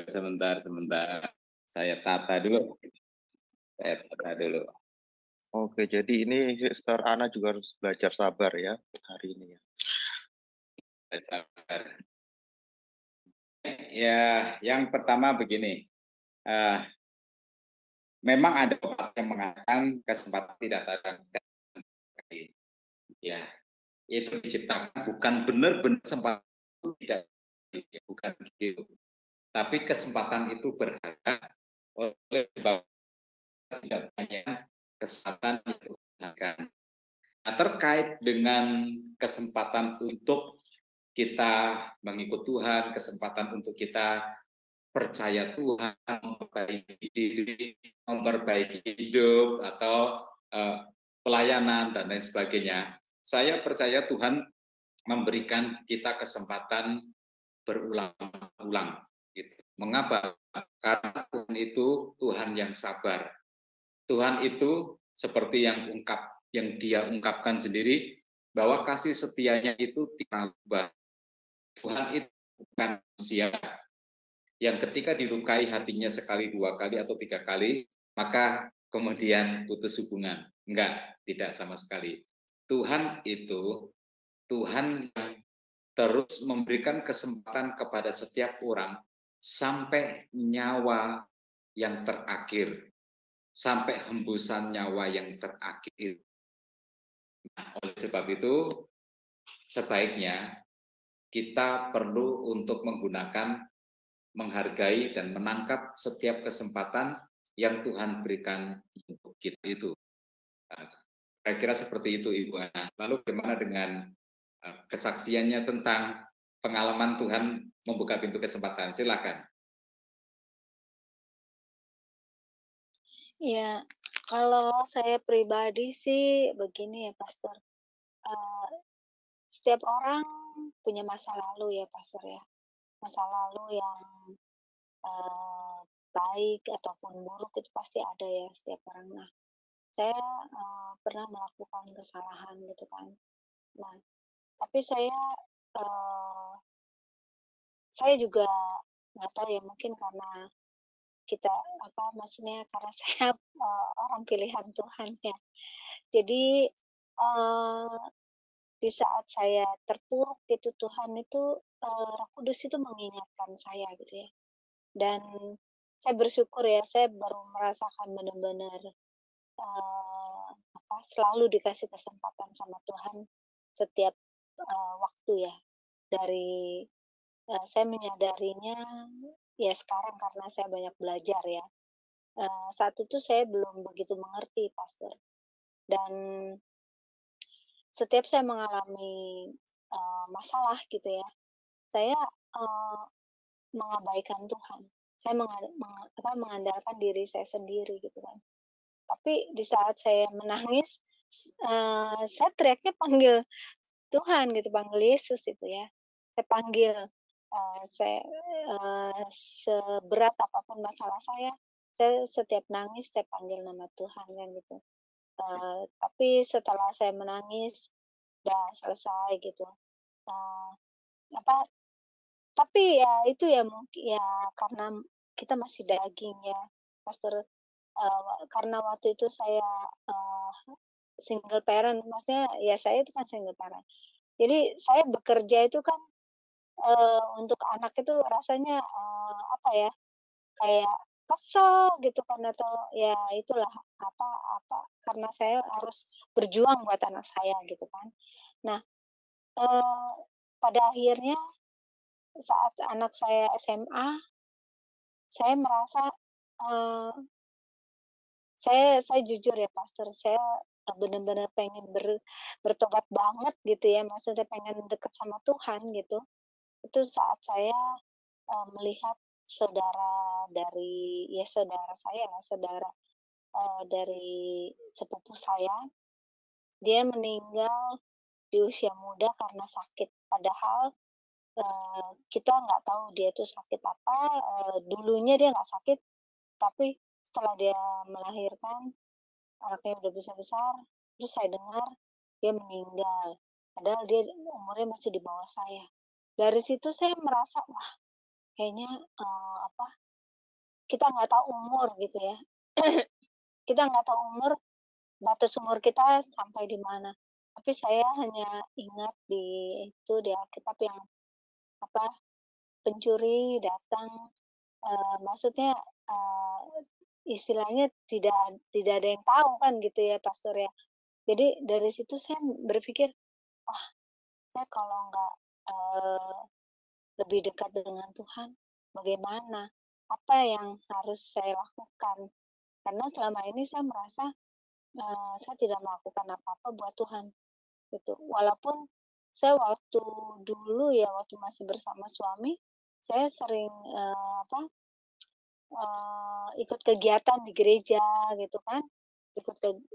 sebentar. Saya tata dulu. Oke, jadi ini Sister Ana juga harus belajar sabar ya hari ini ya. Sabar. Ya, yang pertama begini. Memang ada pepatah yang mengatakan kesempatan tidak datang sekali. Ya, itu diciptakan bukan benar-benar kesempatan tidak, bukan begitu. Tapi kesempatan itu berharga oleh sebab tidak banyak kesempatan itu akan. Nah, terkait dengan kesempatan untuk kita mengikut Tuhan, kesempatan untuk kita percaya Tuhan, memperbaiki diri, memperbaiki hidup, atau pelayanan, dan lain sebagainya. Saya percaya Tuhan memberikan kita kesempatan berulang-ulang. Gitu. Mengapa? Karena Tuhan itu Tuhan yang sabar. Tuhan itu seperti yang dia ungkapkan sendiri, bahwa kasih setianya itu tidak berubah. Tuhan itu bukan manusia yang ketika dilukai hatinya sekali, dua kali, atau tiga kali, maka kemudian putus hubungan. Enggak, tidak sama sekali. Tuhan itu Tuhan yang terus memberikan kesempatan kepada setiap orang sampai nyawa yang terakhir, sampai hembusan nyawa yang terakhir. Nah, oleh sebab itu, sebaiknya kita perlu untuk menghargai dan menangkap setiap kesempatan yang Tuhan berikan untuk kita itu. Kira-kira seperti itu, Ibu Ana. Lalu bagaimana dengan kesaksiannya tentang pengalaman Tuhan membuka pintu kesempatan? Silakan. Ya, kalau saya pribadi sih begini ya, Pastor. Setiap orang punya masa lalu ya, Pastor ya. Masa lalu yang baik ataupun buruk itu pasti ada ya setiap orang. Nah, saya pernah melakukan kesalahan gitu kan. Nah, tapi saya juga nggak tahu ya, mungkin karena kita maksudnya karena saya orang pilihan Tuhan ya. Jadi di saat saya terpuruk gitu, Tuhan itu Roh Kudus itu mengingatkan saya gitu ya. Dan saya bersyukur ya, saya baru merasakan benar-benar selalu dikasih kesempatan sama Tuhan setiap waktu ya. Dari saya menyadarinya ya sekarang karena saya banyak belajar ya. Saat itu saya belum begitu mengerti, Pastor. Dan setiap saya mengalami masalah gitu ya, saya mengabaikan Tuhan. Saya mengandalkan diri saya sendiri gitu kan. Tapi di saat saya menangis, saya teriaknya panggil Tuhan gitu, panggil Yesus itu ya. Saya panggil, saya seberat apapun masalah saya setiap nangis saya panggil nama Tuhan kan gitu. Tapi setelah saya menangis, udah selesai gitu. Tapi ya itu ya mungkin ya karena kita masih daging ya, Pastor. Karena waktu itu saya single parent, maksudnya ya saya itu kan single parent. Jadi saya bekerja itu kan untuk anak itu rasanya kayak kesel gitu kan, atau ya itulah karena saya harus berjuang buat anak saya gitu kan. Nah, pada akhirnya saat anak saya SMA, saya merasa saya jujur ya, Pastor, saya benar-benar pengen bertobat banget gitu ya, maksudnya pengen dekat sama Tuhan gitu. Itu saat saya melihat saudara saya lah, saudara dari sepupu saya, dia meninggal di usia muda karena sakit. Padahal kita nggak tahu dia tuh sakit apa. Dulunya dia nggak sakit, tapi setelah dia melahirkan, anaknya udah besar-besar, terus saya dengar dia meninggal. Padahal dia umurnya masih di bawah saya. Dari situ saya merasa, wah kayaknya kita nggak tahu umur gitu ya. Kita nggak tahu batas umur kita sampai di mana. Tapi saya hanya ingat di Alkitab yang pencuri datang, maksudnya istilahnya tidak ada yang tahu kan gitu ya, Pastor ya. Jadi dari situ saya berpikir, wah saya kalau nggak lebih dekat dengan Tuhan, bagaimana? Apa yang harus saya lakukan? Karena selama ini saya merasa saya tidak melakukan apa-apa buat Tuhan gitu. Walaupun saya waktu dulu ya, waktu masih bersama suami, saya sering ikut kegiatan di gereja gitu kan.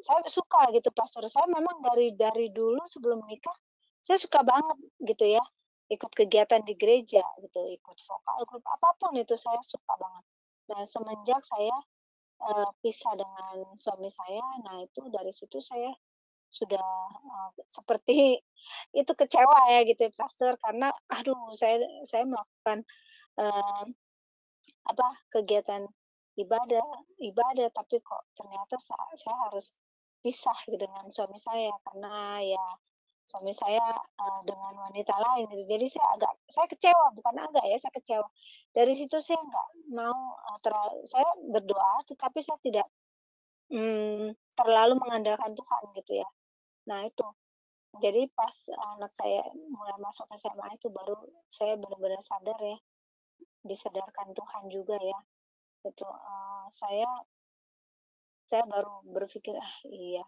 Saya suka gitu, Pastor. Saya memang dari dulu sebelum menikah, saya suka banget gitu ya, ikut kegiatan di gereja gitu, ikut vokal grup apapun itu saya suka banget. Nah, semenjak saya pisah dengan suami saya, nah itu dari situ saya sudah seperti itu kecewa ya gitu ya, Pastor, karena aduh saya melakukan kegiatan ibadah tapi kok ternyata saya harus pisah dengan suami saya karena ya suami saya dengan wanita lain gitu. Jadi saya kecewa, bukan agak ya, saya kecewa. Dari situ saya nggak mau saya berdoa, tetapi saya tidak terlalu mengandalkan Tuhan gitu ya. Nah itu, jadi pas anak saya mulai masuk SMA itu baru saya benar-benar sadar ya, disadarkan Tuhan juga ya. Itu saya baru berpikir, iya,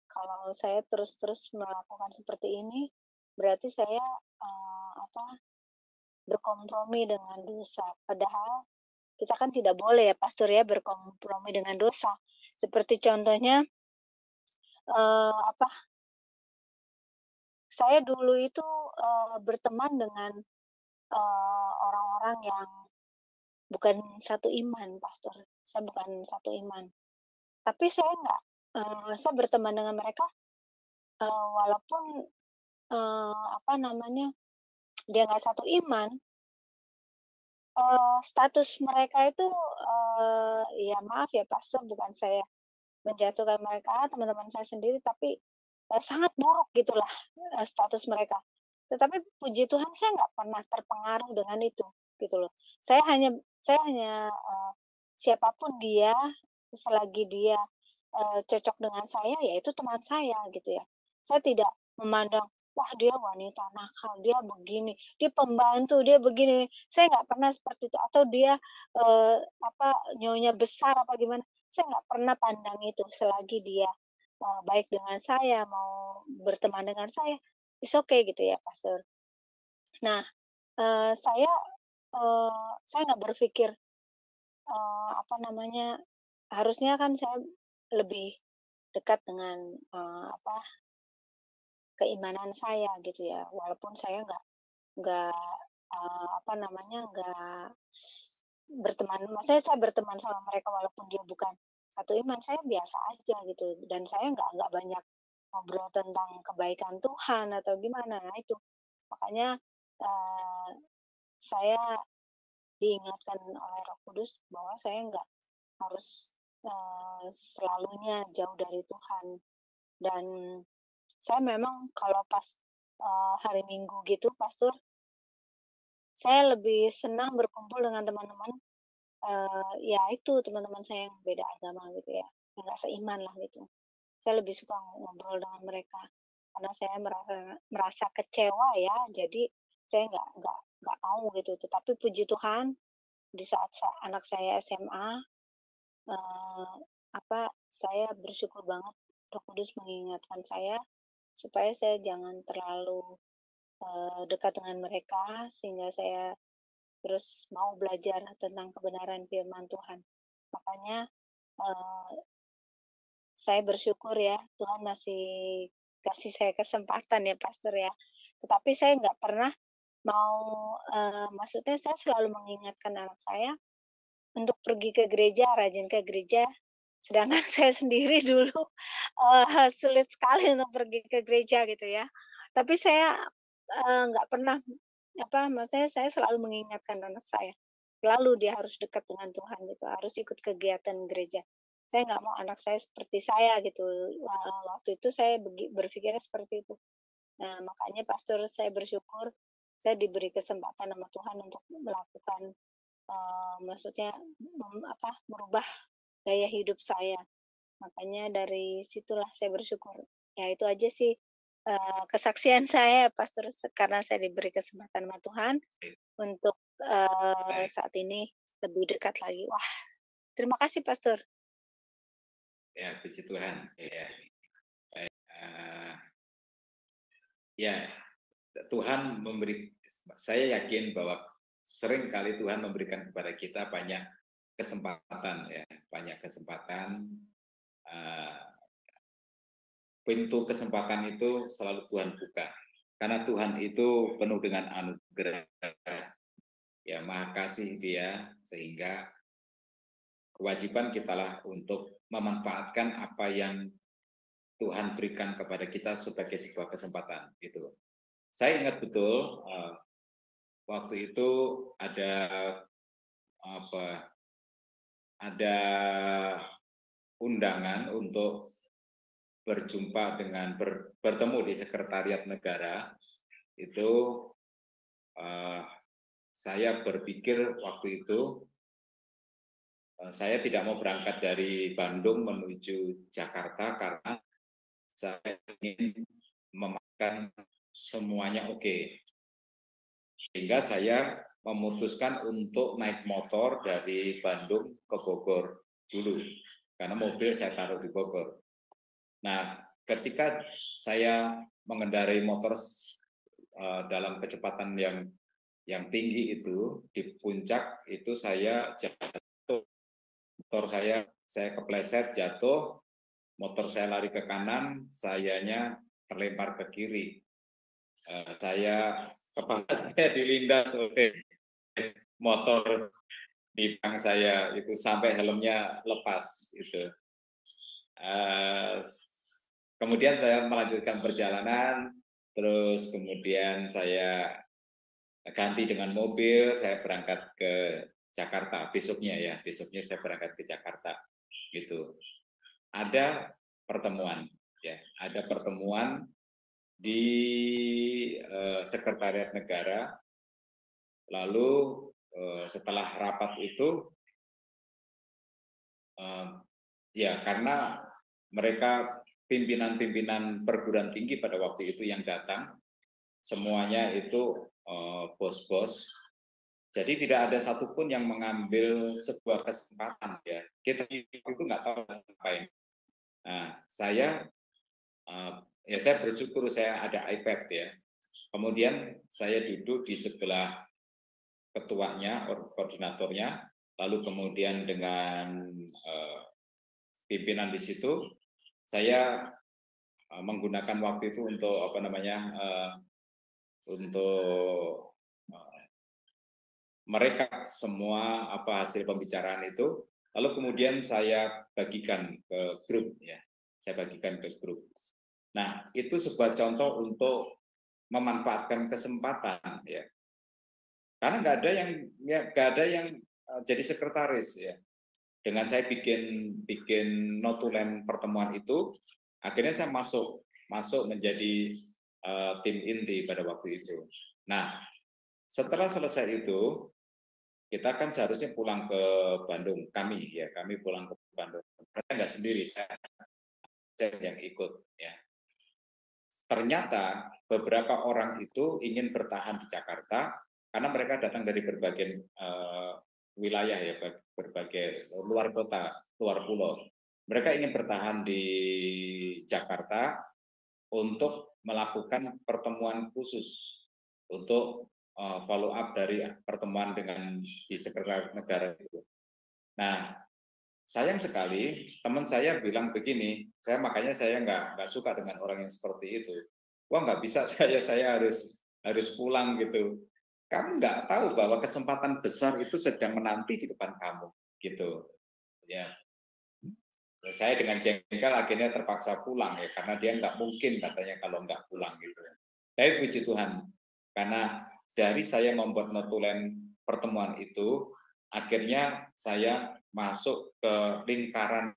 kalau saya terus-terus melakukan seperti ini, berarti saya berkompromi dengan dosa. Padahal kita kan tidak boleh ya, Pastor ya, berkompromi dengan dosa. Seperti contohnya saya dulu itu berteman dengan orang-orang yang bukan satu iman, Pastor. Saya bukan satu iman. Tapi saya enggak, saya berteman dengan mereka walaupun dia nggak satu iman, status mereka itu ya maaf ya Pastor, bukan saya menjatuhkan mereka, teman-teman saya sendiri, tapi sangat buruk gitulah status mereka. Tetapi puji Tuhan saya nggak pernah terpengaruh dengan itu, gitu loh. Saya hanya siapapun dia, selagi dia cocok dengan saya, ya itu teman saya gitu ya. Saya tidak memandang, wah dia wanita nakal, dia begini, dia pembantu, dia begini. Saya nggak pernah seperti itu. Atau dia nyonya besar apa gimana. Saya nggak pernah pandang itu selagi dia baik dengan saya, mau berteman dengan saya, it's okay gitu ya, Pastor. Nah, saya nggak berpikir harusnya kan saya lebih dekat dengan keimanan saya gitu ya, walaupun saya nggak nggak berteman, maksudnya saya berteman sama mereka walaupun dia bukan satu iman, saya biasa aja gitu, dan saya nggak banyak ngobrol tentang kebaikan Tuhan atau gimana. Nah itu, makanya saya diingatkan oleh Roh Kudus bahwa saya nggak harus selalunya jauh dari Tuhan. Dan saya memang kalau pas hari Minggu gitu, Pastor, saya lebih senang berkumpul dengan teman-teman, ya itu teman-teman saya yang beda agama gitu ya, nggak seiman lah gitu. Saya lebih suka ngobrol dengan mereka, karena saya merasa kecewa ya, jadi saya nggak mau gitu. Tetapi puji Tuhan, di saat anak saya SMA, saya bersyukur banget Roh Kudus mengingatkan saya supaya saya jangan terlalu dekat dengan mereka, sehingga saya terus mau belajar tentang kebenaran firman Tuhan. Makanya saya bersyukur ya, Tuhan masih kasih saya kesempatan ya, Pastor ya. Tetapi saya nggak pernah mau, maksudnya saya selalu mengingatkan anak saya untuk pergi ke gereja, rajin ke gereja, sedangkan saya sendiri dulu sulit sekali untuk pergi ke gereja gitu ya. Tapi saya nggak pernah maksudnya saya selalu mengingatkan anak saya, selalu dia harus dekat dengan Tuhan gitu, harus ikut kegiatan gereja. Saya nggak mau anak saya seperti saya gitu, waktu itu saya berpikirnya seperti itu. Nah, makanya Pastor, saya bersyukur saya diberi kesempatan sama Tuhan untuk melakukan, maksudnya merubah gaya hidup saya. Makanya dari situlah saya bersyukur. Ya itu aja sih kesaksian saya, Pastor, karena saya diberi kesempatan sama Tuhan untuk saat ini lebih dekat lagi. Wah, terima kasih, Pastor. Ya, puji Tuhan. Ya, Tuhan saya yakin bahwa sering kali Tuhan memberikan kepada kita banyak kesempatan ya, banyak kesempatan. Pintu kesempatan itu selalu Tuhan buka, karena Tuhan itu penuh dengan anugerah, ya Maha Kasih Dia, sehingga kewajiban kitalah untuk memanfaatkan apa yang Tuhan berikan kepada kita sebagai sebuah kesempatan. Gitu. Saya ingat betul waktu itu ada undangan untuk berjumpa dengan bertemu di Sekretariat Negara itu saya berpikir waktu itu saya tidak mau berangkat dari Bandung menuju Jakarta karena saya ingin memakan semuanya oke. Sehingga saya memutuskan untuk naik motor dari Bandung ke Bogor dulu karena mobil saya taruh di Bogor. Nah, ketika saya mengendarai motor dalam kecepatan yang tinggi itu di puncak itu saya jatuh, motor saya kepleset jatuh, motor saya lari ke kanan, sayanya terlempar ke kiri. Kepala saya dilindas oleh motor di belakang saya itu sampai helmnya lepas itu. Kemudian saya melanjutkan perjalanan, terus kemudian saya ganti dengan mobil, saya berangkat ke Jakarta besoknya saya berangkat ke Jakarta gitu. Ada pertemuan di Sekretariat Negara, lalu setelah rapat itu karena mereka pimpinan-pimpinan perguruan tinggi pada waktu itu yang datang, semuanya itu bos-bos. Jadi tidak ada satupun yang mengambil sebuah kesempatan ya. Kita itu nggak tahu ngapain. Nah, saya bersyukur saya ada iPad ya. Kemudian saya duduk di sebelah ketuanya, koordinatornya, lalu kemudian dengan pimpinan di situ, saya menggunakan waktu itu untuk untuk mereka semua hasil pembicaraan itu, lalu kemudian saya bagikan ke grup ya, Nah, itu sebuah contoh untuk memanfaatkan kesempatan ya, karena nggak ada yang jadi sekretaris ya. Dengan saya bikin notulen pertemuan itu, akhirnya saya masuk menjadi tim inti pada waktu itu. Nah, setelah selesai itu, kita kan seharusnya pulang ke Bandung. Kami pulang ke Bandung. Saya nggak sendiri, saya yang ikut. Ya. Ternyata beberapa orang itu ingin bertahan di Jakarta karena mereka datang dari berbagai wilayah ya, berbagai luar kota, luar pulau. Mereka ingin bertahan di Jakarta untuk melakukan pertemuan khusus untuk follow up dari pertemuan dengan di Sekretariat Negara itu. Nah, sayang sekali teman saya bilang begini, makanya saya nggak suka dengan orang yang seperti itu. Wah, nggak bisa, saya harus pulang gitu. Kamu nggak tahu bahwa kesempatan besar itu sedang menanti di depan kamu, gitu. Ya, saya dengan jengkel akhirnya terpaksa pulang ya, karena dia nggak mungkin katanya kalau nggak pulang gitu. Tapi puji Tuhan, karena dari saya membuat notulen pertemuan itu, akhirnya saya masuk ke lingkaran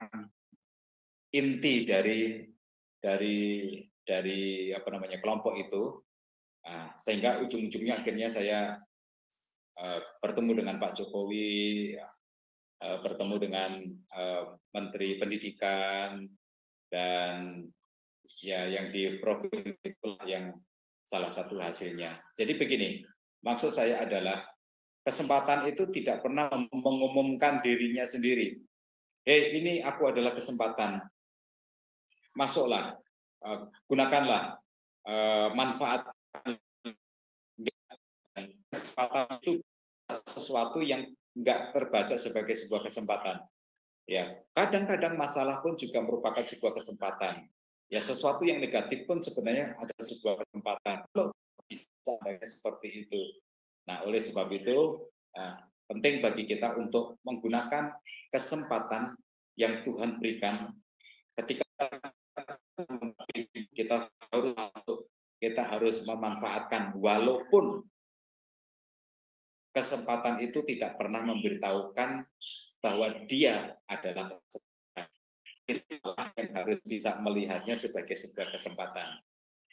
inti dari kelompok itu, sehingga ujung-ujungnya akhirnya saya bertemu dengan Pak Jokowi, bertemu dengan Menteri Pendidikan, dan ya yang di provinsi yang salah satu hasilnya. Jadi begini, maksud saya adalah kesempatan itu tidak pernah mengumumkan dirinya sendiri. Hei, ini aku adalah kesempatan. Masuklah, gunakanlah, manfaatkan. Kesempatan itu sesuatu yang nggak terbaca sebagai sebuah kesempatan. Ya, kadang-kadang masalah pun juga merupakan sebuah kesempatan. Ya, sesuatu yang negatif pun sebenarnya ada sebuah kesempatan. Loh, bisa seperti itu. Nah, oleh sebab itu penting bagi kita untuk menggunakan kesempatan yang Tuhan berikan ketika kita harus memanfaatkan, walaupun kesempatan itu tidak pernah memberitahukan bahwa dia adalah kesempatan. yang harus bisa melihatnya sebagai sebuah kesempatan.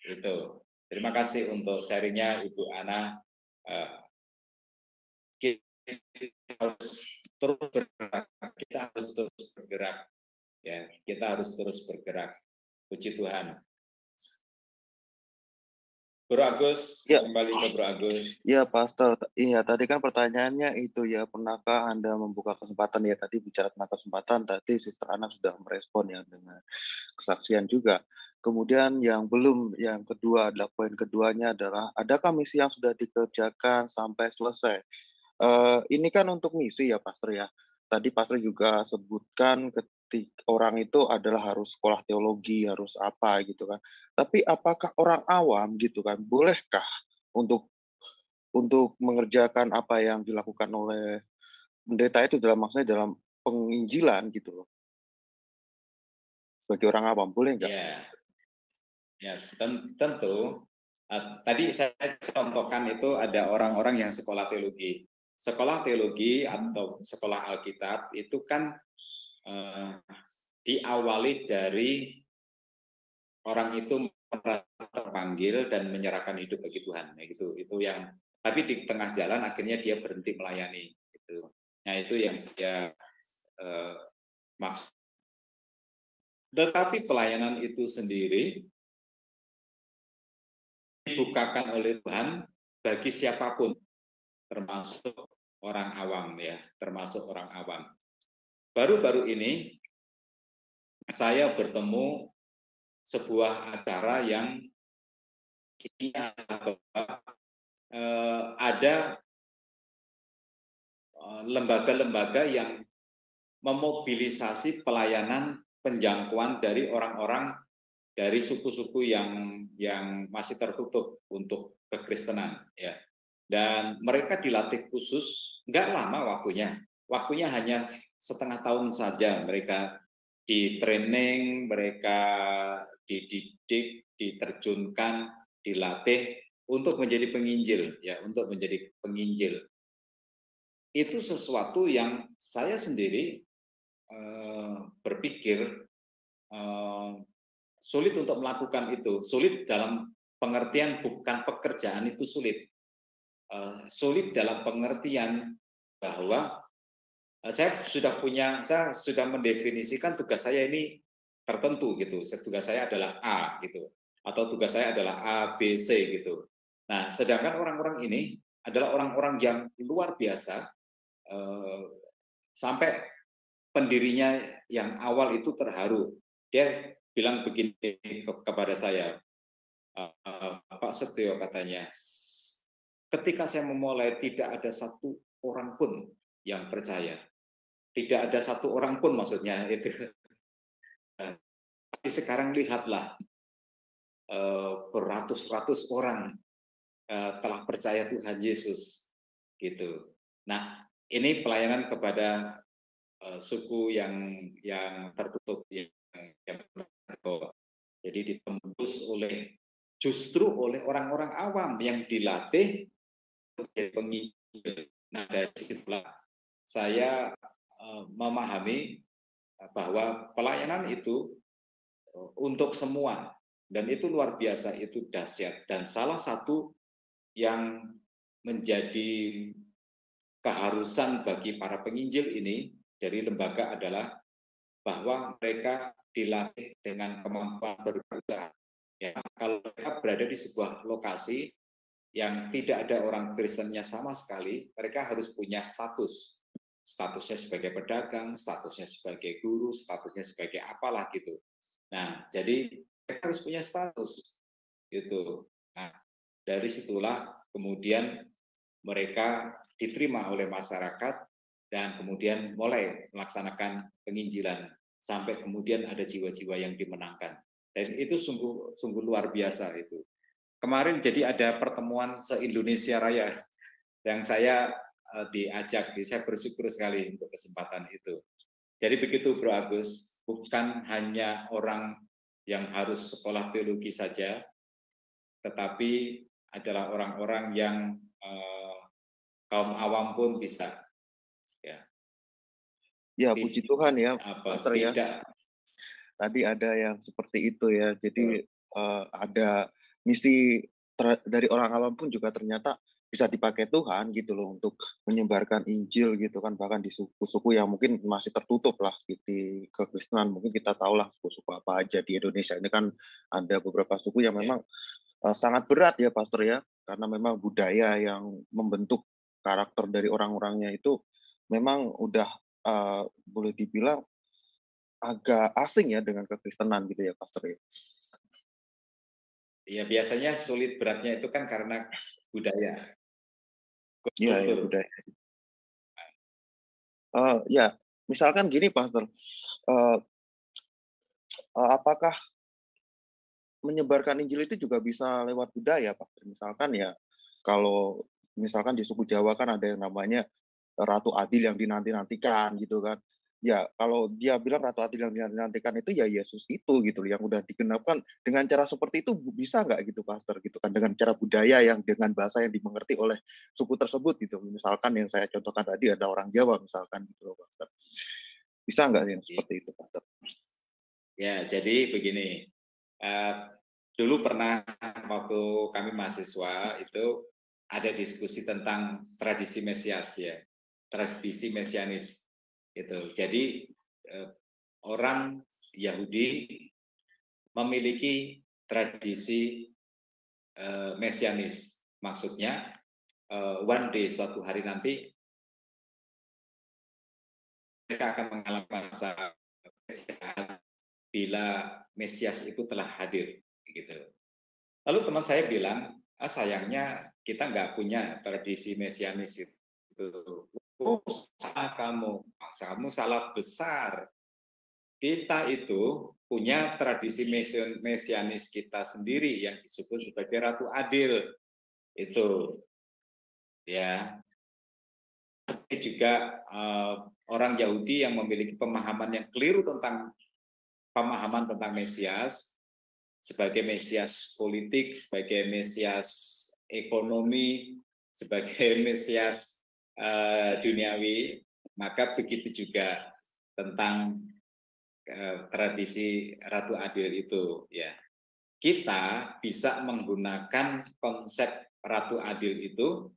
Itu. Terima kasih untuk sharingnya Ibu Ana. Kita harus terus bergerak. Kita harus terus bergerak. Ya, kita harus terus bergerak. Puji Tuhan. Bro Agus, Ya. kembali ke Bro Agus. Ya, Pastor. Iya, tadi kan pertanyaannya itu ya, pernahkah Anda membuka kesempatan ya? Tadi bicara tentang kesempatan, tadi Sister Ana sudah merespon ya dengan kesaksian juga. Kemudian yang belum, yang kedua adalah poin keduanya adalah, adakah misi yang sudah dikerjakan sampai selesai? Ini kan untuk misi ya, Pastor ya. Tadi Pastor juga sebutkan ketika orang itu adalah harus sekolah teologi, harus apa gitu kan. Tapi apakah orang awam gitu kan, bolehkah untuk mengerjakan apa yang dilakukan oleh pendeta itu maksudnya dalam penginjilan gitu loh. Bagi orang awam boleh nggak? Ya, tentu. Tadi saya contohkan itu ada orang-orang yang sekolah teologi. Sekolah teologi atau sekolah Alkitab itu kan diawali dari orang itu merasa terpanggil dan menyerahkan hidup bagi Tuhan. Nah, itu yang. Tapi di tengah jalan akhirnya dia berhenti melayani. Gitu. Nah itu yang saya maksud. Tetapi pelayanan itu sendiri dibukakan oleh Tuhan bagi siapapun, termasuk orang awam ya, termasuk orang awam. Baru-baru ini saya bertemu sebuah acara yang ada lembaga-lembaga yang memobilisasi pelayanan penjangkauan dari orang-orang dari suku-suku yang masih tertutup untuk kekristenan ya. Dan mereka dilatih khusus, nggak lama waktunya hanya setengah tahun saja. Mereka di training, mereka dididik, diterjunkan, dilatih untuk menjadi penginjil ya, untuk menjadi penginjil. Itu sesuatu yang saya sendiri berpikir sulit untuk melakukan itu. Sulit dalam pengertian bukan pekerjaan itu sulit. Sulit dalam pengertian bahwa saya sudah mendefinisikan tugas saya ini tertentu gitu. Tugas saya adalah A gitu, atau tugas saya adalah A, B, C gitu. Nah, sedangkan orang-orang ini adalah orang-orang yang luar biasa, sampai pendirinya yang awal itu terharu. Dia bilang begini kepada saya, Pak Setio katanya, ketika saya memulai tidak ada satu orang pun yang percaya. Tidak ada satu orang pun maksudnya itu. Tapi sekarang lihatlah, beratus-ratus orang telah percaya Tuhan Yesus. Gitu. Nah, ini pelayanan kepada suku yang tertutup, yang jadi ditembus justru oleh orang-orang awam yang dilatih menjadi penginjil. Nah, dari situlah saya memahami bahwa pelayanan itu untuk semua, dan itu luar biasa, itu dahsyat. Dan salah satu yang menjadi keharusan bagi para penginjil ini dari lembaga adalah bahwa mereka dilatih dengan kemampuan berusaha. Ya, kalau mereka berada di sebuah lokasi yang tidak ada orang Kristennya sama sekali, mereka harus punya statusnya sebagai pedagang, statusnya sebagai guru, statusnya sebagai apalah gitu. Nah, jadi mereka harus punya status gitu. Nah, dari situlah kemudian mereka diterima oleh masyarakat dan kemudian mulai melaksanakan penginjilan sampai kemudian ada jiwa-jiwa yang dimenangkan. Dan itu sungguh luar biasa itu. Kemarin jadi ada pertemuan se-Indonesia Raya yang saya diajak, saya bersyukur sekali untuk kesempatan itu. Jadi begitu Bro Agus, bukan hanya orang yang harus sekolah teologi saja, tetapi adalah orang-orang yang kaum awam pun bisa. Ya, puji Tuhan ya, Pastor ya. tadi ada yang seperti itu ya. Jadi ada misi dari orang awam pun juga ternyata bisa dipakai Tuhan gitu loh untuk menyebarkan Injil gitu kan, bahkan di suku-suku yang mungkin masih tertutup lah di kekristenan. Mungkin kita tahu lah suku-suku apa aja di Indonesia ini kan, ada beberapa suku yang memang sangat berat ya Pastor ya, karena memang budaya yang membentuk karakter dari orang-orangnya itu memang udah boleh dibilang agak asing ya dengan kekristenan gitu ya Pastor ya. Ya biasanya sulit beratnya itu kan karena budaya, Iya ya, kultur. budaya. Ya, misalkan gini Pastor, apakah menyebarkan Injil itu juga bisa lewat budaya, Pak? Misalkan ya, kalau misalkan di suku Jawa kan ada yang namanya Ratu Adil yang dinanti-nantikan gitu kan. Ya, kalau dia bilang Ratu Adil yang dinanti-nantikan itu ya Yesus itu gitu loh, yang udah digenapkan. Dengan cara seperti itu bisa nggak gitu, Pastor? Gitu kan, dengan cara budaya yang dengan bahasa yang dimengerti oleh suku tersebut gitu. Misalkan yang saya contohkan tadi ada orang Jawa misalkan gitu loh, Pastor. Bisa nggak yang seperti itu, Pastor? Ya, jadi begini. Dulu pernah waktu kami mahasiswa itu ada diskusi tentang tradisi Mesias ya, tradisi Mesianis itu. Jadi orang Yahudi memiliki tradisi Mesianis, maksudnya one day suatu hari nanti mereka akan mengalami masa kejayaan bila Mesias itu telah hadir gitu. Lalu teman saya bilang, sayangnya kita nggak punya tradisi Mesianis itu. Oh, salah kamu salah besar. Kita itu punya tradisi Mesianis kita sendiri yang disebut sebagai Ratu Adil. Itu ya. Juga orang Yahudi yang memiliki pemahaman yang keliru tentang Mesias, sebagai Mesias politik, sebagai Mesias ekonomi, sebagai Mesias duniawi, maka begitu juga tentang tradisi Ratu Adil itu ya. Kita bisa menggunakan konsep Ratu Adil itu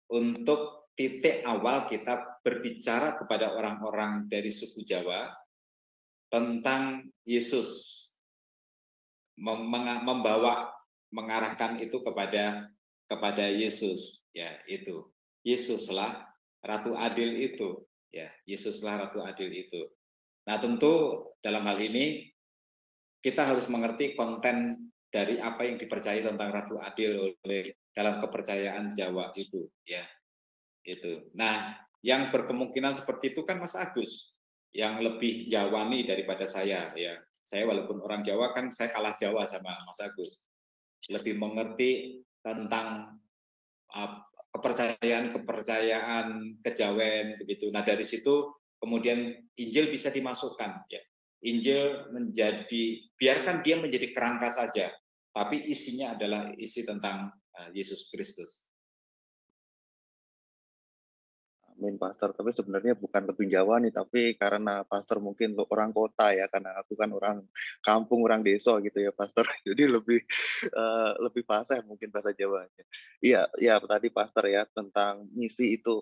untuk titik awal kita berbicara kepada orang-orang dari suku Jawa tentang Yesus, mengarahkan itu kepada Yesus ya. Itu Yesuslah Ratu Adil itu ya, Yesuslah Ratu Adil itu. Nah tentu dalam hal ini kita harus mengerti konten dari apa yang dipercayai tentang Ratu Adil oleh dalam kepercayaan Jawa itu ya. Itu. Nah, yang berkemungkinan seperti itu kan Mas Agus, yang lebih Jawani daripada saya ya. Saya walaupun orang Jawa kan saya kalah Jawa sama Mas Agus. Lebih mengerti tentang kepercayaan kejawen begitu. Nah, dari situ kemudian Injil bisa dimasukkan ya. Injil biarkan dia menjadi kerangka saja, tapi isinya adalah isi tentang Yesus Kristus. Amin Pastor, tapi sebenarnya bukan lebih Jawa nih, tapi karena Pastor mungkin orang kota ya, karena aku kan orang kampung, orang desa gitu ya Pastor, jadi lebih fasih mungkin bahasa Jawanya. Iya, ya tadi Pastor ya tentang misi itu.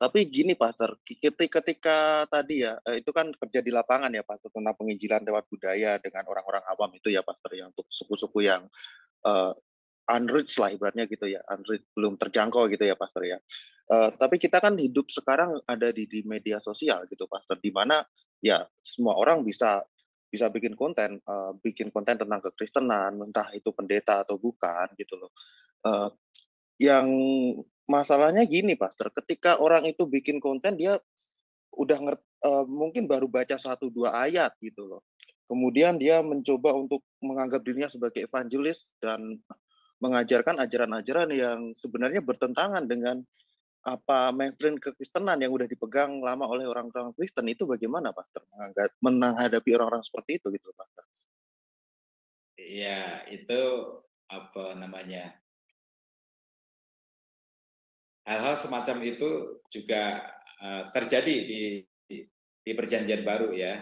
Tapi gini Pastor, ketika tadi ya, itu kan kerja di lapangan ya Pastor, tentang penginjilan lewat budaya dengan orang-orang awam itu ya Pastor, yang untuk suku-suku yang unreached lah ibaratnya gitu ya, unreached, belum terjangkau gitu ya Pastor ya. Tapi kita kan hidup sekarang ada di media sosial gitu Pastor, di mana ya semua orang bisa bikin konten tentang kekristenan, entah itu pendeta atau bukan gitu loh. Yang masalahnya gini Pastor, ketika orang itu bikin konten dia udah mungkin baru baca 1-2 ayat gitu loh. Kemudian dia mencoba untuk menganggap dirinya sebagai evangelis dan mengajarkan ajaran-ajaran yang sebenarnya bertentangan dengan apa mainstream kekristenan yang udah dipegang lama oleh orang-orang Kristen. Itu bagaimana Pastor menghadapi orang-orang seperti itu gitu Pastor? Ya, itu apa namanya? Hal-hal semacam itu juga terjadi di Perjanjian Baru ya.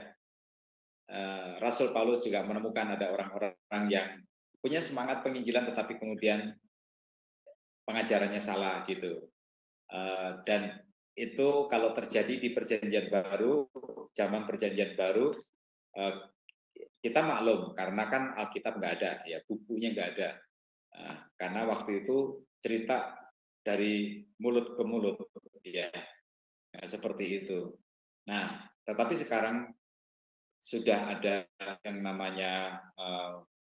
Rasul Paulus juga menemukan ada orang-orang yang punya semangat penginjilan tetapi kemudian pengajarannya salah gitu. Dan itu kalau terjadi di Perjanjian Baru, zaman Perjanjian Baru, kita maklum karena kan Alkitab nggak ada, ya bukunya nggak ada. Karena waktu itu cerita dari mulut ke mulut, ya seperti itu. Nah, tetapi sekarang sudah ada yang namanya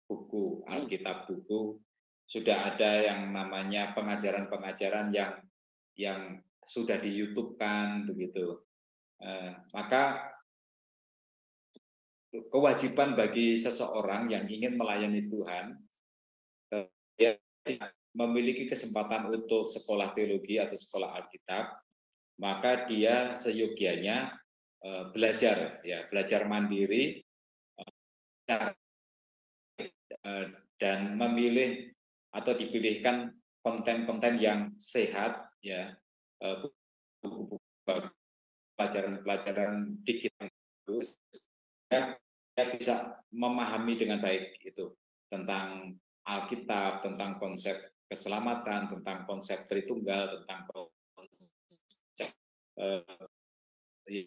buku Alkitab buku, sudah ada yang namanya pengajaran-pengajaran yang sudah di YouTube-kan begitu. Maka kewajiban bagi seseorang yang ingin melayani Tuhan, dia memiliki kesempatan untuk sekolah teologi atau sekolah Alkitab, maka dia seyogianya belajar, ya belajar mandiri dan memilih atau dipilihkan konten-konten yang sehat, ya pelajaran-pelajaran dikit terus dia bisa memahami dengan baik itu tentang Alkitab, tentang konsep keselamatan, tentang konsep Tritunggal, tentang konsep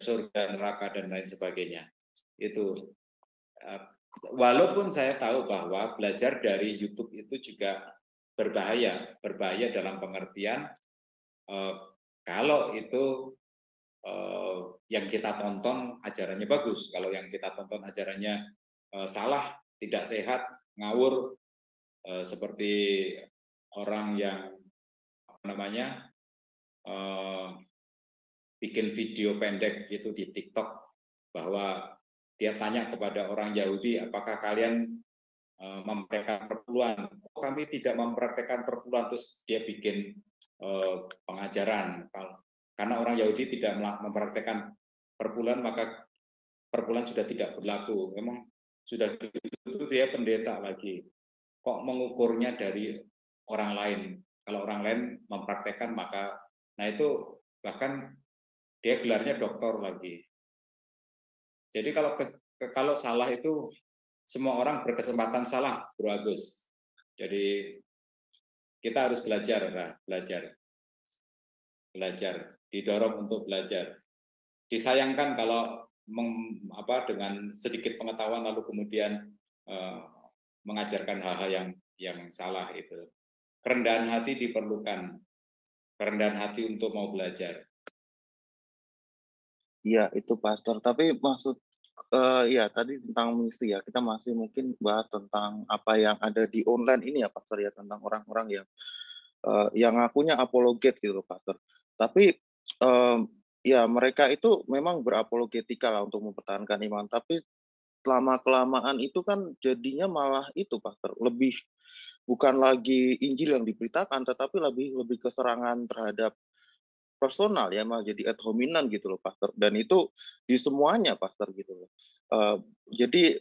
surga, neraka dan lain sebagainya. Itu walaupun saya tahu bahwa belajar dari YouTube itu juga berbahaya dalam pengertian kalau itu yang kita tonton ajarannya bagus, kalau yang kita tonton ajarannya salah, tidak sehat, ngawur, seperti orang yang apa namanya bikin video pendek gitu di TikTok bahwa dia tanya kepada orang Yahudi, apakah kalian mempraktekkan perpuluhan? Oh, kami tidak mempraktekkan perpuluhan, terus dia bikin pengajaran. Karena orang Yahudi tidak mempraktekkan perpuluhan, maka perpuluhan sudah tidak berlaku. Memang sudah itu dia pendeta lagi. Kok mengukurnya dari orang lain? Kalau orang lain mempraktekkan, maka nah itu bahkan dia gelarnya doktor lagi. Jadi kalau salah itu semua orang berkesempatan salah, Bro Agus. Jadi kita harus belajar, didorong untuk belajar. Disayangkan kalau dengan sedikit pengetahuan lalu kemudian mengajarkan hal-hal yang salah itu. Kerendahan hati diperlukan, kerendahan hati untuk mau belajar. Iya, itu Pastor. Tapi maksud ya tadi tentang misi ya, kita masih mungkin bahas tentang apa yang ada di online ini ya Pastor ya, tentang orang-orang yang ngakunya apologet gitu loh Pastor. Tapi ya mereka itu memang berapologetika lah untuk mempertahankan iman, tapi lama-kelamaan itu kan jadinya malah itu Pastor, lebih bukan lagi Injil yang diberitakan, tetapi lebih keserangan terhadap personal ya, malah jadi ad hominem gitu loh Pastor, dan itu di semuanya Pastor gitu loh. Jadi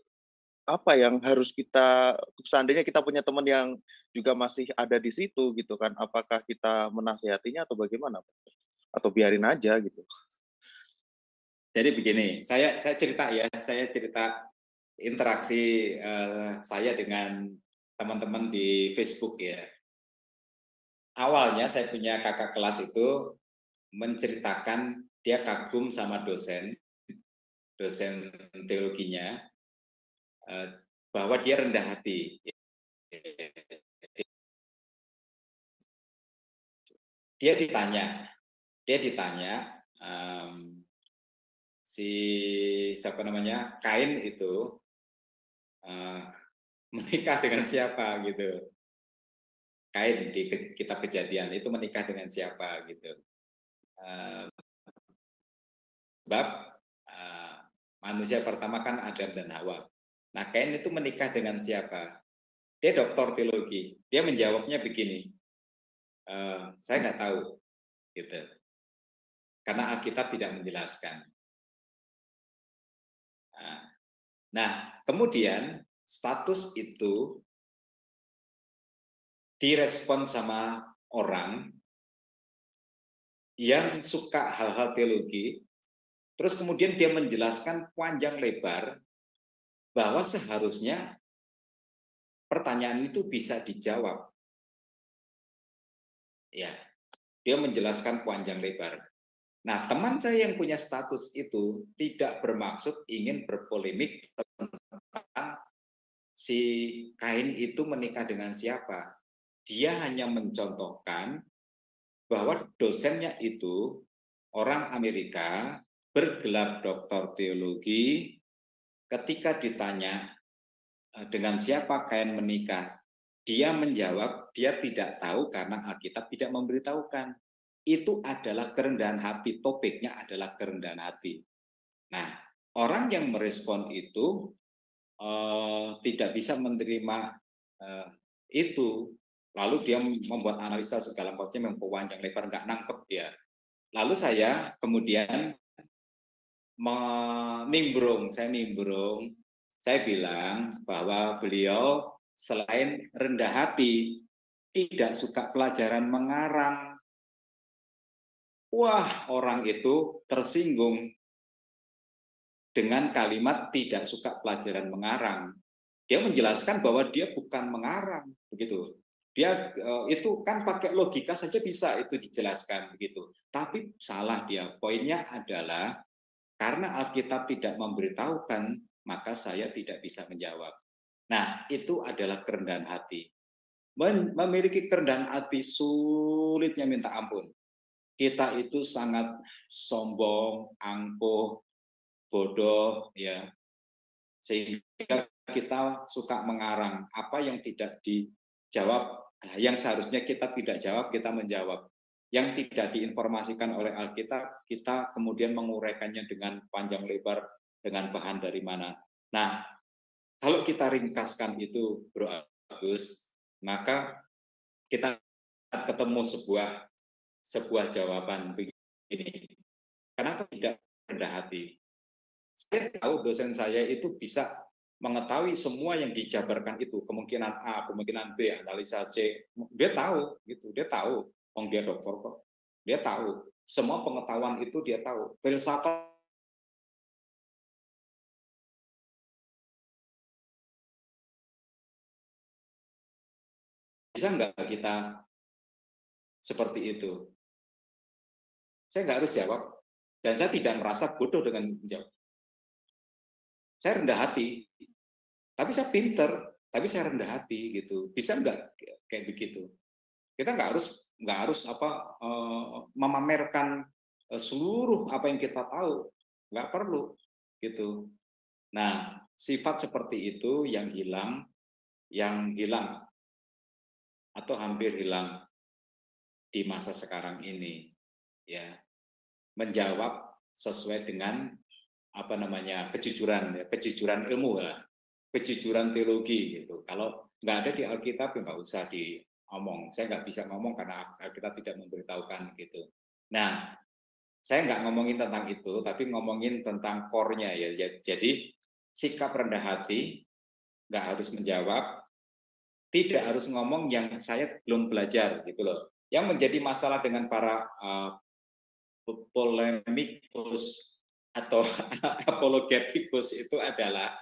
apa yang harus kita, seandainya kita punya teman yang juga masih ada di situ gitu kan, apakah kita menasihatinya atau bagaimana? Atau biarin aja gitu? Jadi begini, saya cerita interaksi saya dengan teman-teman di Facebook ya. Awalnya saya punya kakak kelas itu menceritakan dia kagum sama dosen teologinya, bahwa dia rendah hati. Dia ditanya si siapa namanya Kain itu menikah dengan siapa gitu. Kain di kitab Kejadian itu menikah dengan siapa gitu. Sebab manusia pertama kan Adam dan Hawa. Nah, Kain itu menikah dengan siapa? Dia doktor teologi. Dia menjawabnya begini, saya nggak tahu, gitu. Karena Alkitab tidak menjelaskan. Nah, kemudian status itu direspon sama orang yang suka hal-hal teologi, terus kemudian dia menjelaskan panjang lebar bahwa seharusnya pertanyaan itu bisa dijawab. Ya, dia menjelaskan panjang lebar. Nah, teman saya yang punya status itu tidak bermaksud ingin berpolemik tentang si Kain itu menikah dengan siapa. Dia hanya mencontohkan bahwa dosennya itu orang Amerika bergelar doktor teologi, ketika ditanya dengan siapa Kain menikah, dia menjawab dia tidak tahu karena Alkitab tidak memberitahukan. Itu adalah kerendahan hati, topiknya adalah kerendahan hati. Nah, orang yang merespon itu tidak bisa menerima itu, lalu dia membuat analisa segala macam yang panjang lebar, nggak nangkep dia. Lalu saya kemudian nimbrung, saya bilang bahwa beliau selain rendah hati, tidak suka pelajaran mengarang. Wah, orang itu tersinggung dengan kalimat tidak suka pelajaran mengarang. Dia menjelaskan bahwa dia bukan mengarang, begitu. Dia itu kan pakai logika saja bisa itu dijelaskan begitu. Tapi salah dia. Poinnya adalah karena Alkitab tidak memberitahukan, maka saya tidak bisa menjawab. Nah, itu adalah kerendahan hati. Memiliki kerendahan hati sulitnya minta ampun. Kita itu sangat sombong, angkuh, bodoh, ya, sehingga kita suka mengarang apa yang tidak dijawab, yang seharusnya kita tidak jawab, kita menjawab. Yang tidak diinformasikan oleh Alkitab, kita kemudian menguraikannya dengan panjang lebar, dengan bahan dari mana. Nah, kalau kita ringkaskan itu, Bro Agus, maka kita ketemu sebuah jawaban begini. Kenapa tidak rendah hati? Saya tahu dosen saya itu bisa mengetahui semua yang dijabarkan itu, kemungkinan A, kemungkinan B, analisa C. Dia tahu gitu, dia tahu. Dia dokter kok. Dia tahu. Semua pengetahuan itu dia tahu. Filsafat bisa nggak kita seperti itu? Saya nggak harus jawab, dan saya tidak merasa bodoh dengan menjawab. Saya rendah hati, tapi saya pinter, tapi saya rendah hati gitu. Bisa nggak kayak begitu? Kita nggak harus memamerkan seluruh apa yang kita tahu, nggak perlu gitu. Nah, sifat seperti itu yang hilang atau hampir hilang di masa sekarang ini, ya. Menjawab sesuai dengan kejujuran ilmu, ya, kejujuran teologi gitu. Kalau nggak ada di Alkitab, ya nggak usah diomong. Saya nggak bisa ngomong karena Alkitab tidak memberitahukan gitu. Nah, saya nggak ngomongin tentang itu, tapi ngomongin tentang core-nya ya. Jadi sikap rendah hati, nggak harus menjawab, tidak harus ngomong yang saya belum belajar gitu loh. Yang menjadi masalah dengan para polemikus atau apologetikus itu adalah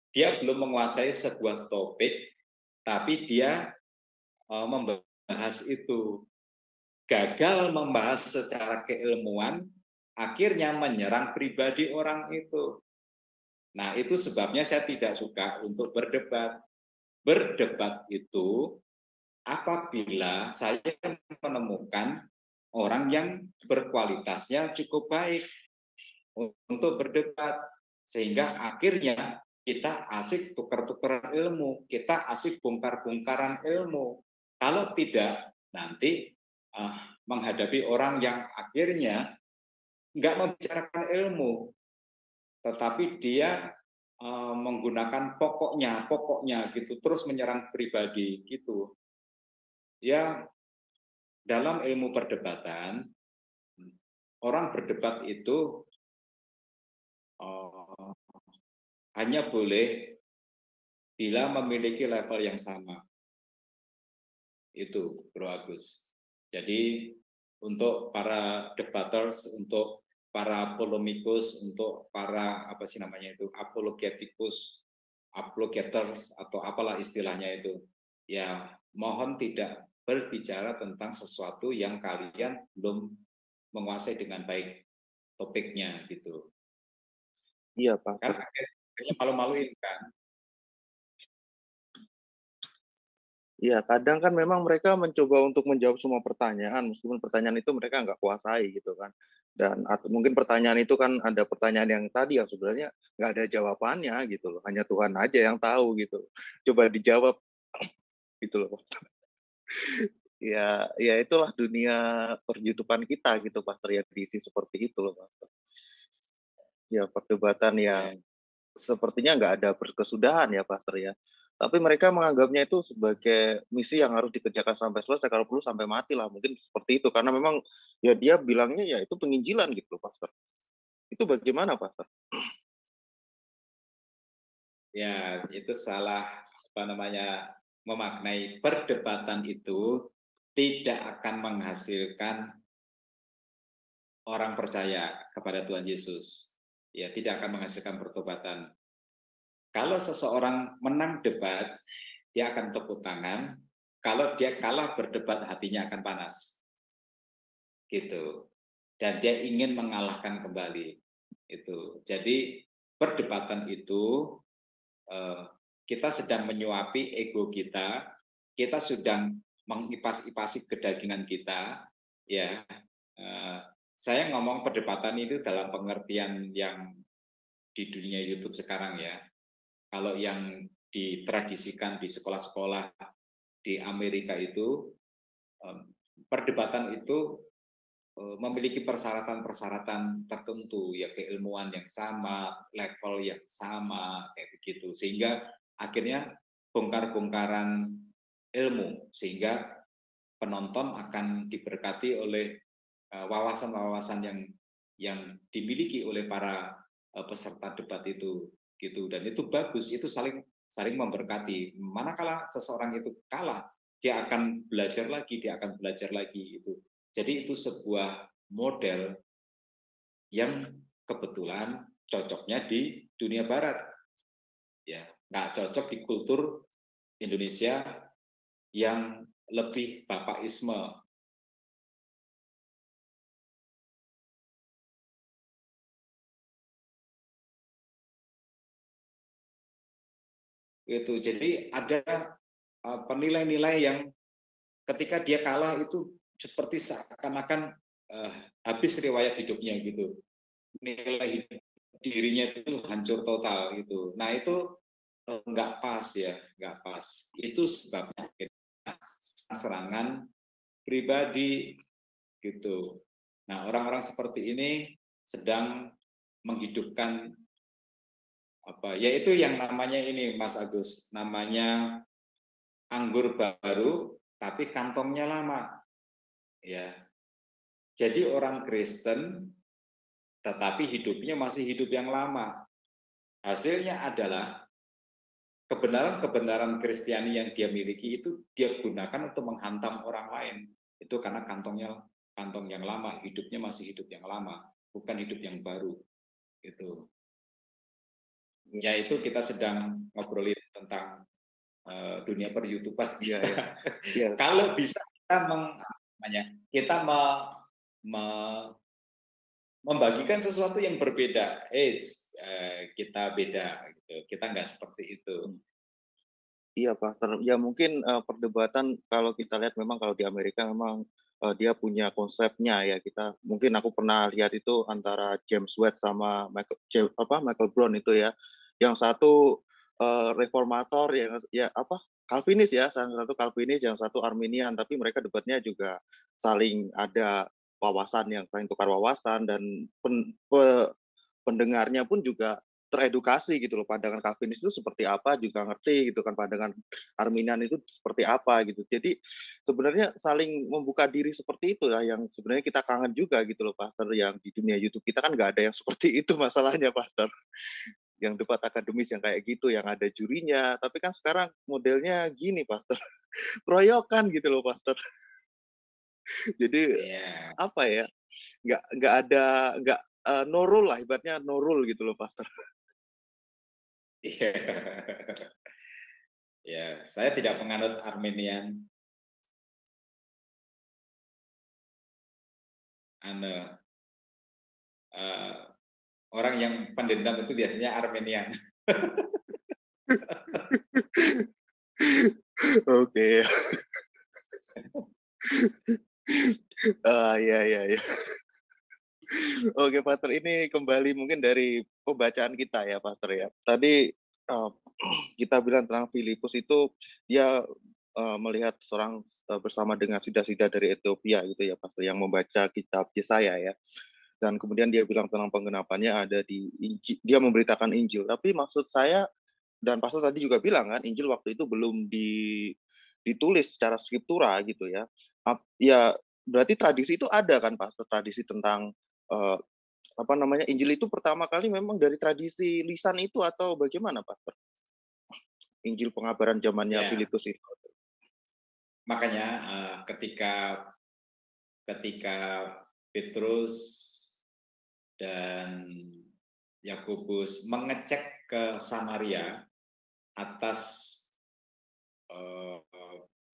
dia belum menguasai sebuah topik, tapi dia membahas itu, gagal membahas secara keilmuan, akhirnya menyerang pribadi orang itu. Nah, itu sebabnya saya tidak suka untuk berdebat. Berdebat itu apabila saya menemukan orang yang berkualitasnya cukup baik untuk berdebat, sehingga akhirnya kita asik tukar-tukaran ilmu, kita asik bongkar-bongkaran ilmu. Kalau tidak, nanti menghadapi orang yang akhirnya nggak membicarakan ilmu, tetapi dia menggunakan pokoknya gitu, terus menyerang pribadi gitu. Ya, dalam ilmu perdebatan, orang berdebat itu hanya boleh bila memiliki level yang sama. Itu, Bro Agus. Jadi untuk para debaters, untuk para polemikus, untuk para apologetikus, apologeters atau apalah istilahnya itu, ya mohon tidak berbicara tentang sesuatu yang kalian belum menguasai dengan baik topiknya gitu. Iya, Kan Pastor. akhirnya malu-maluin kan. Iya, kadang kan memang mereka mencoba untuk menjawab semua pertanyaan, meskipun pertanyaan itu mereka nggak kuasai gitu kan. Dan atau mungkin pertanyaan itu kan ada pertanyaan yang tadi yang sebenarnya nggak ada jawabannya gitu loh, hanya Tuhan aja yang tahu gitu. Coba dijawab gitu loh. Ya, ya itulah dunia perjutupan kita gitu, Pastor, ya diisi seperti itu loh, Pastor. Ya perdebatan yang Ya, sepertinya nggak ada berkesudahan ya, Pastor, ya. Tapi mereka menganggapnya itu sebagai misi yang harus dikerjakan sampai selesai, kalau perlu sampai mati lah, mungkin seperti itu. Karena memang ya dia bilangnya ya itu penginjilan gitu loh, Pastor. Itu bagaimana, Pastor? ya itu salah apa namanya memaknai perdebatan itu tidak akan menghasilkan orang percaya kepada Tuhan Yesus. Ya, tidak akan menghasilkan pertobatan. Kalau seseorang menang debat, dia akan tepuk tangan. Kalau dia kalah berdebat, hatinya akan panas. Gitu. Dan dia ingin mengalahkan kembali. Itu. Jadi perdebatan itu kita sedang menyuapi ego kita sedang mengipas-ipasi kedagingan kita, ya. Saya ngomong perdebatan itu dalam pengertian yang di dunia YouTube sekarang ya. Kalau yang ditradisikan di sekolah-sekolah di Amerika itu, perdebatan itu memiliki persyaratan-persyaratan tertentu, ya keilmuan yang sama, level yang sama, kayak begitu. Sehingga akhirnya bongkar-bongkaran ilmu, sehingga penonton akan diberkati oleh wawasan-wawasan yang dimiliki oleh para peserta debat itu, gitu. Dan itu bagus, itu saling memberkati. Manakala seseorang itu kalah, dia akan belajar lagi itu. Jadi itu sebuah model yang kebetulan cocoknya di dunia barat, ya nggak cocok di kultur Indonesia yang lebih bapakisme. Itu jadi ada nilai-nilai yang ketika dia kalah itu seperti seakan-akan habis riwayat hidupnya gitu, nilai dirinya itu hancur total gitu. Nah itu nggak pas ya, nggak pas. Itu sebabnya serangan pribadi gitu. Nah orang-orang seperti ini sedang menghidupkan apa? Yaitu yang namanya ini Mas Agus, namanya anggur baru tapi kantongnya lama. Ya, jadi orang Kristen tetapi hidupnya masih hidup yang lama. Hasilnya adalah kebenaran-kebenaran Kristiani yang dia miliki itu dia gunakan untuk menghantam orang lain. Itu karena kantong yang lama, hidupnya masih hidup yang lama, bukan hidup yang baru. Itu. Ya itu kita sedang ngobrolin tentang dunia per-YouTuber. Iya, ya. Ya. Kalau bisa kita membagikan sesuatu yang berbeda, kita beda, gitu. Kita nggak seperti itu. Iya, Pastor. Ya mungkin perdebatan kalau kita lihat memang kalau di Amerika memang dia punya konsepnya ya. Mungkin aku pernah lihat itu antara James White sama Michael Brown itu ya. Yang satu reformator Calvinis ya, yang satu Calvinis, yang satu Arminian, tapi mereka debatnya juga saling ada wawasan yang saling tukar wawasan dan pendengarnya pun juga teredukasi gitu loh, pandangan Calvinis itu seperti apa juga ngerti gitu kan, pandangan Arminian itu seperti apa gitu. Jadi sebenarnya saling membuka diri seperti itu lah yang sebenarnya kita kangen juga gitu loh, Pastor, yang di dunia YouTube kita kan nggak ada yang seperti itu masalahnya, Pastor. Yang debat akademis yang kayak gitu, yang ada jurinya, tapi kan sekarang modelnya gini, Pastor, keroyokan gitu loh, Pastor. Jadi Yeah. apa ya, nggak ada no rule lah, ibaratnya no rule gitu loh, Pastor. Iya. Ya, saya tidak menganut Arminian. Orang yang pendendam itu biasanya Armenian. Oke. Ya, ya, ya. Oke, Pastor, ini kembali mungkin dari pembacaan kita ya, Pastor ya. Tadi kita bilang tentang Filipus itu dia melihat seorang bersama dengan sida-sida dari Ethiopia gitu ya, Pastor, yang membaca kitab Yesaya ya. Dan kemudian dia bilang tentang penggenapannya ada di Injil, dia memberitakan Injil. Tapi maksud saya, dan Pastor tadi juga bilang kan, Injil waktu itu belum ditulis secara skriptura gitu ya. Ya berarti tradisi itu ada kan, Pastor, tradisi tentang apa namanya, Injil itu pertama kali memang dari tradisi lisan itu atau bagaimana, Pastor? Injil pengabaran zamannya Filipus itu. Makanya ketika Petrus dan Yakobus mengecek ke Samaria atas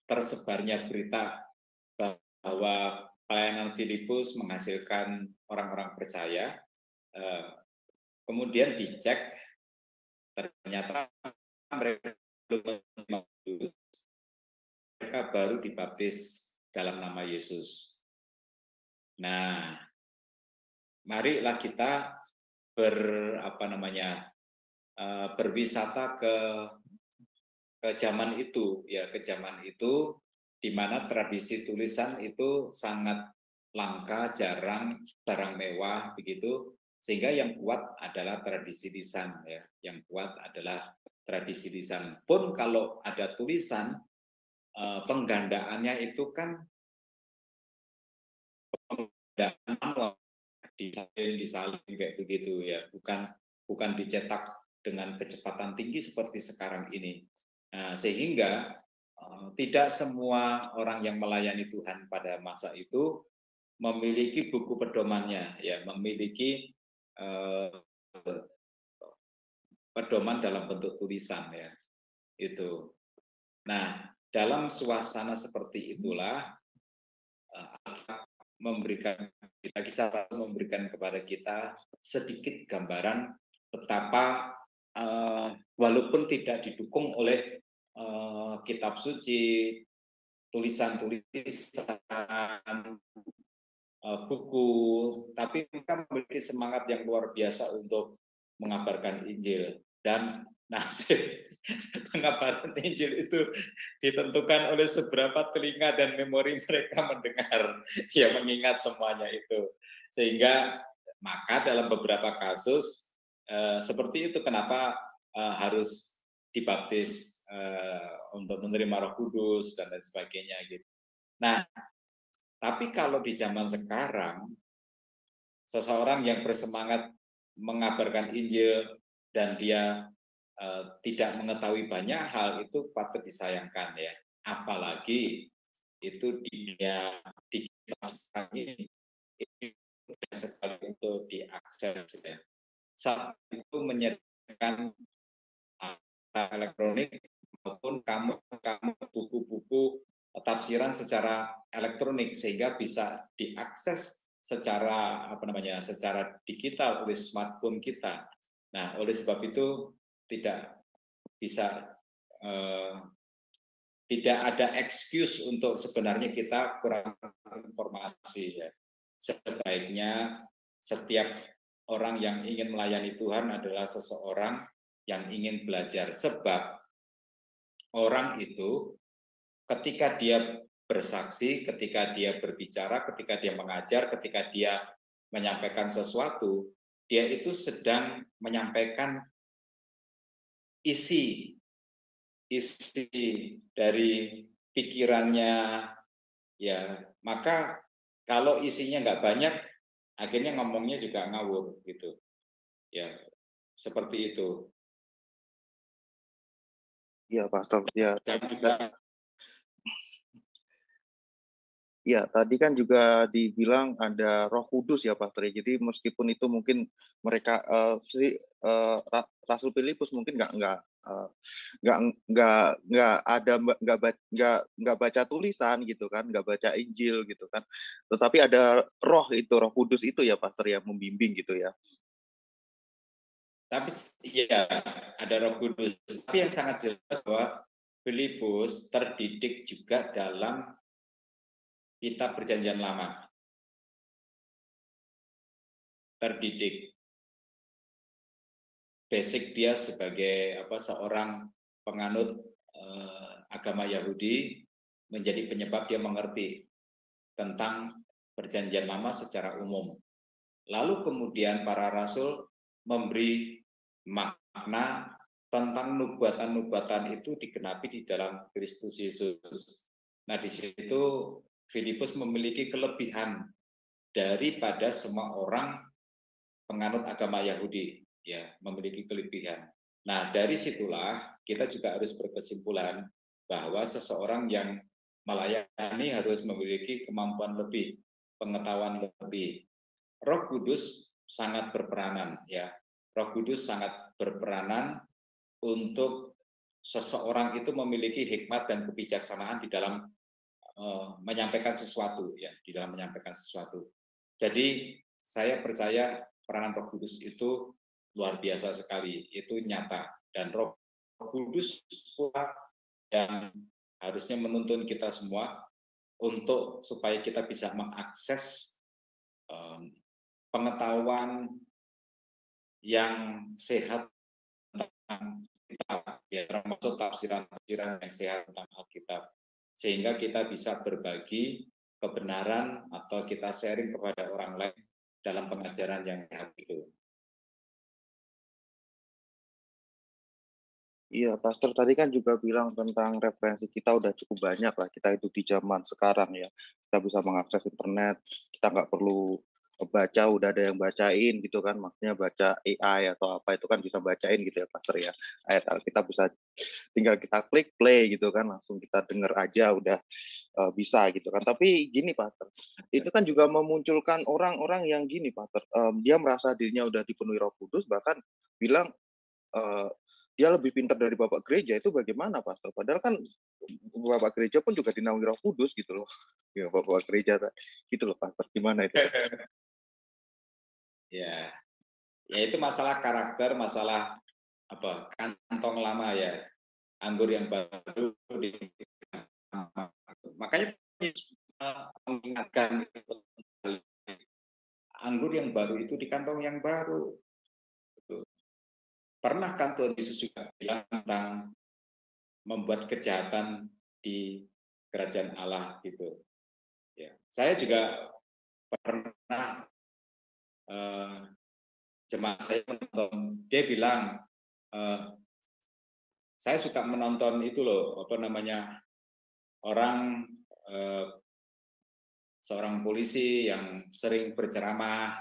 tersebarnya berita bahwa pelayanan Filipus menghasilkan orang-orang percaya, kemudian dicek, ternyata mereka baru dibaptis dalam nama Yesus. Nah, marilah kita berwisata ke zaman itu, ya, ke zaman itu di mana tradisi tulisan itu sangat langka, jarang, barang mewah begitu, sehingga yang kuat adalah tradisi lisan ya, yang kuat adalah tradisi lisan. Pun kalau ada tulisan, penggandaannya itu kan penggandaan manual, disalin kayak begitu ya, bukan dicetak dengan kecepatan tinggi seperti sekarang ini. Nah, sehingga tidak semua orang yang melayani Tuhan pada masa itu memiliki buku pedomannya, ya, memiliki pedoman dalam bentuk tulisan ya, itu. Nah, dalam suasana seperti itulah memberikan kepada kita sedikit gambaran betapa walaupun tidak didukung oleh kitab suci, tulisan-tulisan, buku, tapi mereka memiliki semangat yang luar biasa untuk mengabarkan Injil. Dan nasib pengabaran Injil itu ditentukan oleh seberapa telinga dan memori mereka mendengar, ya, mengingat semuanya itu. Sehingga maka dalam beberapa kasus seperti itu, kenapa harus dibaptis untuk menerima Roh Kudus dan lain sebagainya gitu. Nah, tapi kalau di zaman sekarang, seseorang yang bersemangat mengabarkan Injil dan dia tidak mengetahui banyak hal, itu patut disayangkan ya. Apalagi itu di dunia digital sekarang ini, itu mudah sekali untuk diakses ya. Saat itu menyediakan elektronik maupun kamu buku-buku tafsiran secara elektronik, sehingga bisa diakses secara secara digital oleh smartphone kita. Nah, oleh sebab itu tidak bisa tidak ada excuse untuk sebenarnya kita kurang informasi ya. Sebaiknya setiap orang yang ingin melayani Tuhan adalah seseorang yang ingin belajar, sebab orang itu ketika dia bersaksi, ketika dia berbicara, ketika dia mengajar, ketika dia menyampaikan sesuatu, dia itu sedang menyampaikan isi dari pikirannya, ya. Maka kalau isinya nggak banyak, akhirnya ngomongnya juga ngawur gitu, ya, seperti itu. Iya, Pastor. Ya, Dan juga ya, tadi kan juga dibilang ada Roh Kudus ya, Pastor. Jadi meskipun itu mungkin mereka Rasul Filipus mungkin nggak baca tulisan gitu kan, nggak baca Injil gitu kan, tetapi ada Roh Kudus itu ya Pastor yang membimbing gitu ya. Tapi ya ada Roh Kudus. Tapi yang sangat jelas bahwa Filipus terdidik juga dalam kitab Perjanjian Lama. Terdidik. Basic dia sebagai seorang penganut agama Yahudi, menjadi penyebab dia mengerti tentang Perjanjian Lama secara umum. Lalu kemudian para rasul memberi makna tentang nubuatan-nubuatan itu digenapi di dalam Kristus Yesus. Nah, di situ Filipus memiliki kelebihan daripada semua orang penganut agama Yahudi, ya, memiliki kelebihan. Nah, dari situlah kita juga harus berkesimpulan bahwa seseorang yang melayani harus memiliki kemampuan lebih, pengetahuan lebih. Roh Kudus sangat berperanan, ya. Roh Kudus sangat berperanan untuk seseorang itu memiliki hikmat dan kebijaksanaan di dalam menyampaikan sesuatu, ya, di dalam menyampaikan sesuatu. Jadi saya percaya peranan Roh Kudus itu luar biasa sekali, itu nyata, dan Roh Kudus pula yang harusnya menuntun kita semua untuk supaya kita bisa mengakses pengetahuan yang sehat tentang Alkitab, ya, termasuk tafsiran-tafsiran yang sehat tentang Alkitab, sehingga kita bisa berbagi kebenaran atau kita sharing kepada orang lain dalam pengajaran yang sehat itu. Iya, Pastor tadi kan juga bilang tentang referensi kita udah cukup banyak lah. Kita itu di zaman sekarang ya, kita bisa mengakses internet, kita nggak perlu baca, udah ada yang bacain gitu kan. Maksudnya baca AI atau apa itu kan bisa bacain gitu ya, Pastor ya. Ayat kita bisa tinggal kita klik play gitu kan, langsung kita denger aja udah bisa gitu kan. Tapi gini, Pastor, itu kan juga memunculkan orang-orang yang gini, Pastor. Dia merasa dirinya udah dipenuhi Roh Kudus, bahkan bilang dia lebih pintar dari Bapak Gereja. Itu bagaimana, Pastor? Padahal kan Bapak Gereja pun juga dinaungi Roh Kudus gitu loh. Ya, Bapak Gereja gitu loh, Pastor. Gimana itu? Ya, itu masalah karakter, masalah kantong lama ya, anggur yang baru makanya mengingatkan anggur yang baru itu di kantong yang baru. Pernah kan Tuhan Yesus juga bilang tentang membuat kejahatan di kerajaan Allah gitu. Ya, saya juga pernah jemaat saya menonton, dia bilang saya suka menonton itu loh, orang seorang polisi yang sering berceramah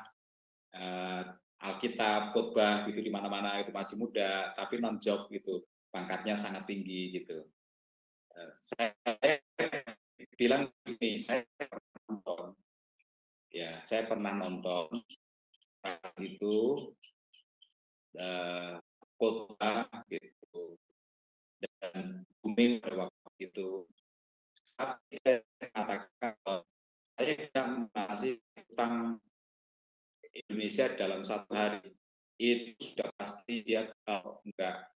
Alkitab, khotbah gitu di mana-mana, itu masih muda, tapi non-job gitu, pangkatnya sangat tinggi gitu. Saya bilang ini, saya pernah nonton itu khotbah gitu, dan booming pada waktu itu. Saya katakan saya bisa mengatasi tentang Indonesia dalam 1 hari, itu sudah pasti dia kalau enggak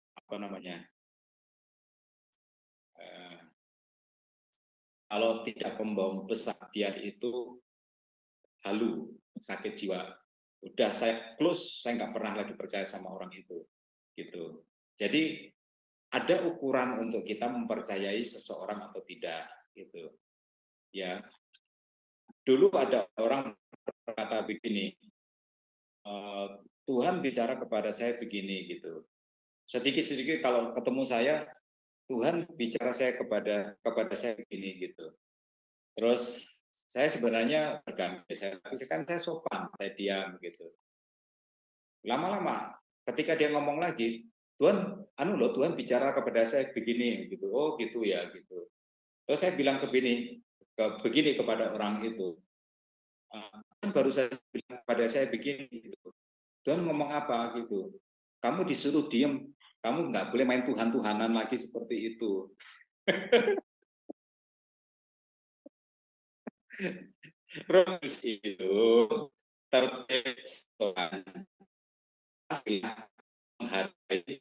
kalau tidak pembohong besar, dia itu halu, sakit jiwa. Udah saya close, saya nggak pernah lagi percaya sama orang itu, gitu. Jadi ada ukuran untuk kita mempercayai seseorang atau tidak, gitu. Ya, dulu ada orang berkata begini, Tuhan bicara kepada saya begini, gitu. Sedikit-sedikit kalau ketemu saya, Tuhan bicara saya kepada saya begini, gitu. Terus saya sebenarnya terganggu, tapi kan saya sopan, saya diam gitu. Lama-lama ketika dia ngomong lagi, Tuhan, Tuhan bicara kepada saya begini, gitu. Oh gitu ya, gitu. Terus saya bilang begini kepada orang itu, baru saya bilang kepada saya begini, gitu. Tuhan ngomong apa gitu? kamu disuruh diem, kamu nggak boleh main Tuhan-Tuhanan lagi seperti itu. Roh Kudus itu tertib menghargai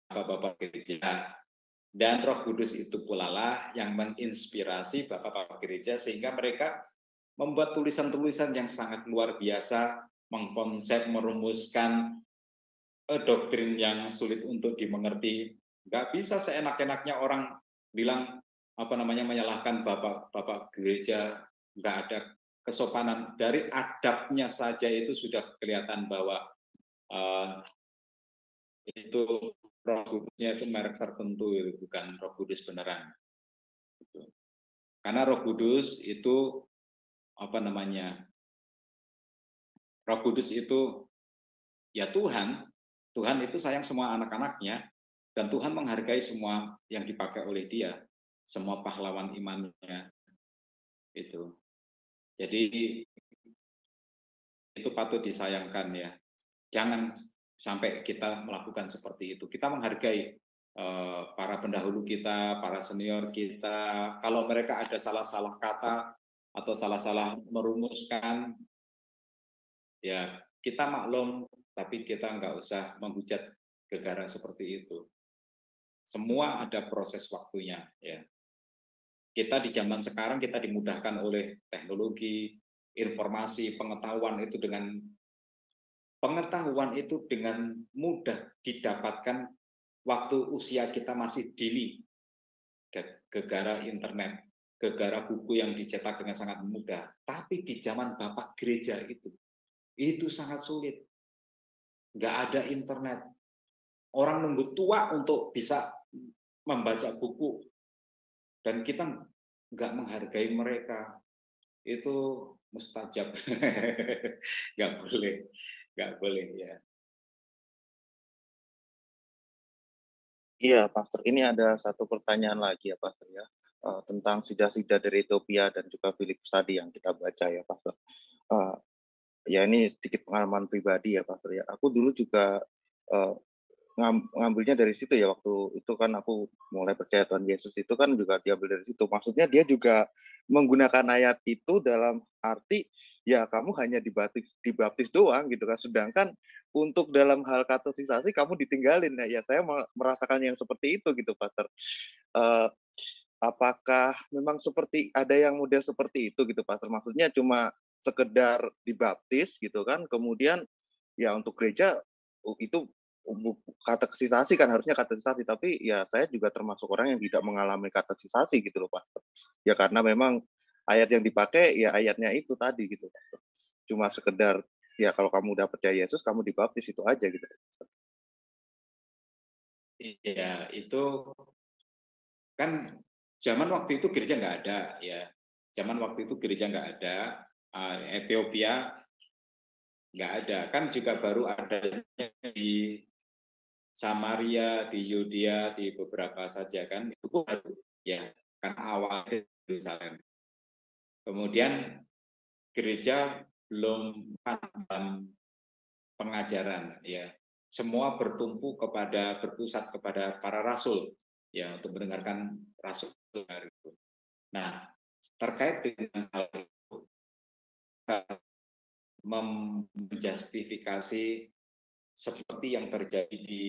Bapak-Bapak gereja, dan Roh Kudus itu pula lah yang menginspirasi Bapak-Bapak gereja sehingga mereka membuat tulisan-tulisan yang sangat luar biasa, mengkonsep, merumuskan doktrin yang sulit untuk dimengerti. Nggak bisa seenak-enaknya orang bilang menyalahkan bapak gereja, nggak ada kesopanan. Dari adabnya saja itu sudah kelihatan bahwa itu Roh Kudusnya itu merek tertentu, itu bukan Roh Kudus beneran. Karena Roh Kudus itu Roh Kudus itu ya Tuhan itu sayang semua anak-anaknya, dan Tuhan menghargai semua yang dipakai oleh Dia, semua pahlawan imannya itu. Jadi itu patut disayangkan ya. Jangan sampai kita melakukan seperti itu. Kita menghargai para pendahulu kita, para senior kita. Kalau mereka ada salah-salah kata atau salah-salah merumuskan, ya kita maklum, tapi kita nggak usah menghujat gegara seperti itu. Semua ada proses waktunya, ya. Kita di zaman sekarang kita dimudahkan oleh teknologi, informasi, pengetahuan itu dengan mudah didapatkan waktu usia kita masih dini, gegara internet, gegara buku yang dicetak dengan sangat mudah. Tapi di zaman Bapak gereja itu sangat sulit. Nggak ada internet. Orang nunggu tua untuk bisa membaca buku, dan kita nggak menghargai mereka. Itu mustajab. Nggak boleh ya. Iya, Pastor. Ini ada satu pertanyaan lagi ya, Pastor ya, tentang sida-sida dari Ethiopia dan juga Filipus tadi yang kita baca ya, Pastor. Ya ini sedikit pengalaman pribadi ya, Pastor ya. Aku dulu juga ngambilnya dari situ ya, waktu itu kan aku mulai percaya Tuhan Yesus itu kan juga diambil dari situ. Maksudnya dia juga menggunakan ayat itu dalam arti ya kamu hanya dibaptis doang gitu kan, sedangkan untuk dalam hal katekisasi kamu ditinggalin. Ya saya merasakan yang seperti itu gitu, Pastor. Apakah memang seperti ada yang model seperti itu gitu, Pastor? Maksudnya cuma sekedar dibaptis gitu kan, kemudian ya untuk gereja itu katekisasi kan, harusnya katekisasi, tapi ya saya juga termasuk orang yang tidak mengalami katekisasi gitu loh, Pastor. Ya karena memang ayat yang dipakai ya ayatnya itu tadi gitu, Pastor. Cuma sekedar ya kalau kamu udah percaya Yesus kamu dibaptis, itu aja gitu. Iya, itu kan zaman waktu itu gereja nggak ada ya. Zaman waktu itu gereja nggak ada, Ethiopia nggak ada, kan juga baru ada di Samaria, di Yudea, di beberapa saja kan, itu baru ya, karena awalnya Yerusalem. Kemudian gereja belum dalam pengajaran ya, semua berpusat kepada para rasul ya, untuk mendengarkan rasul itu. Nah, terkait dengan hal itu, menjustifikasi seperti yang terjadi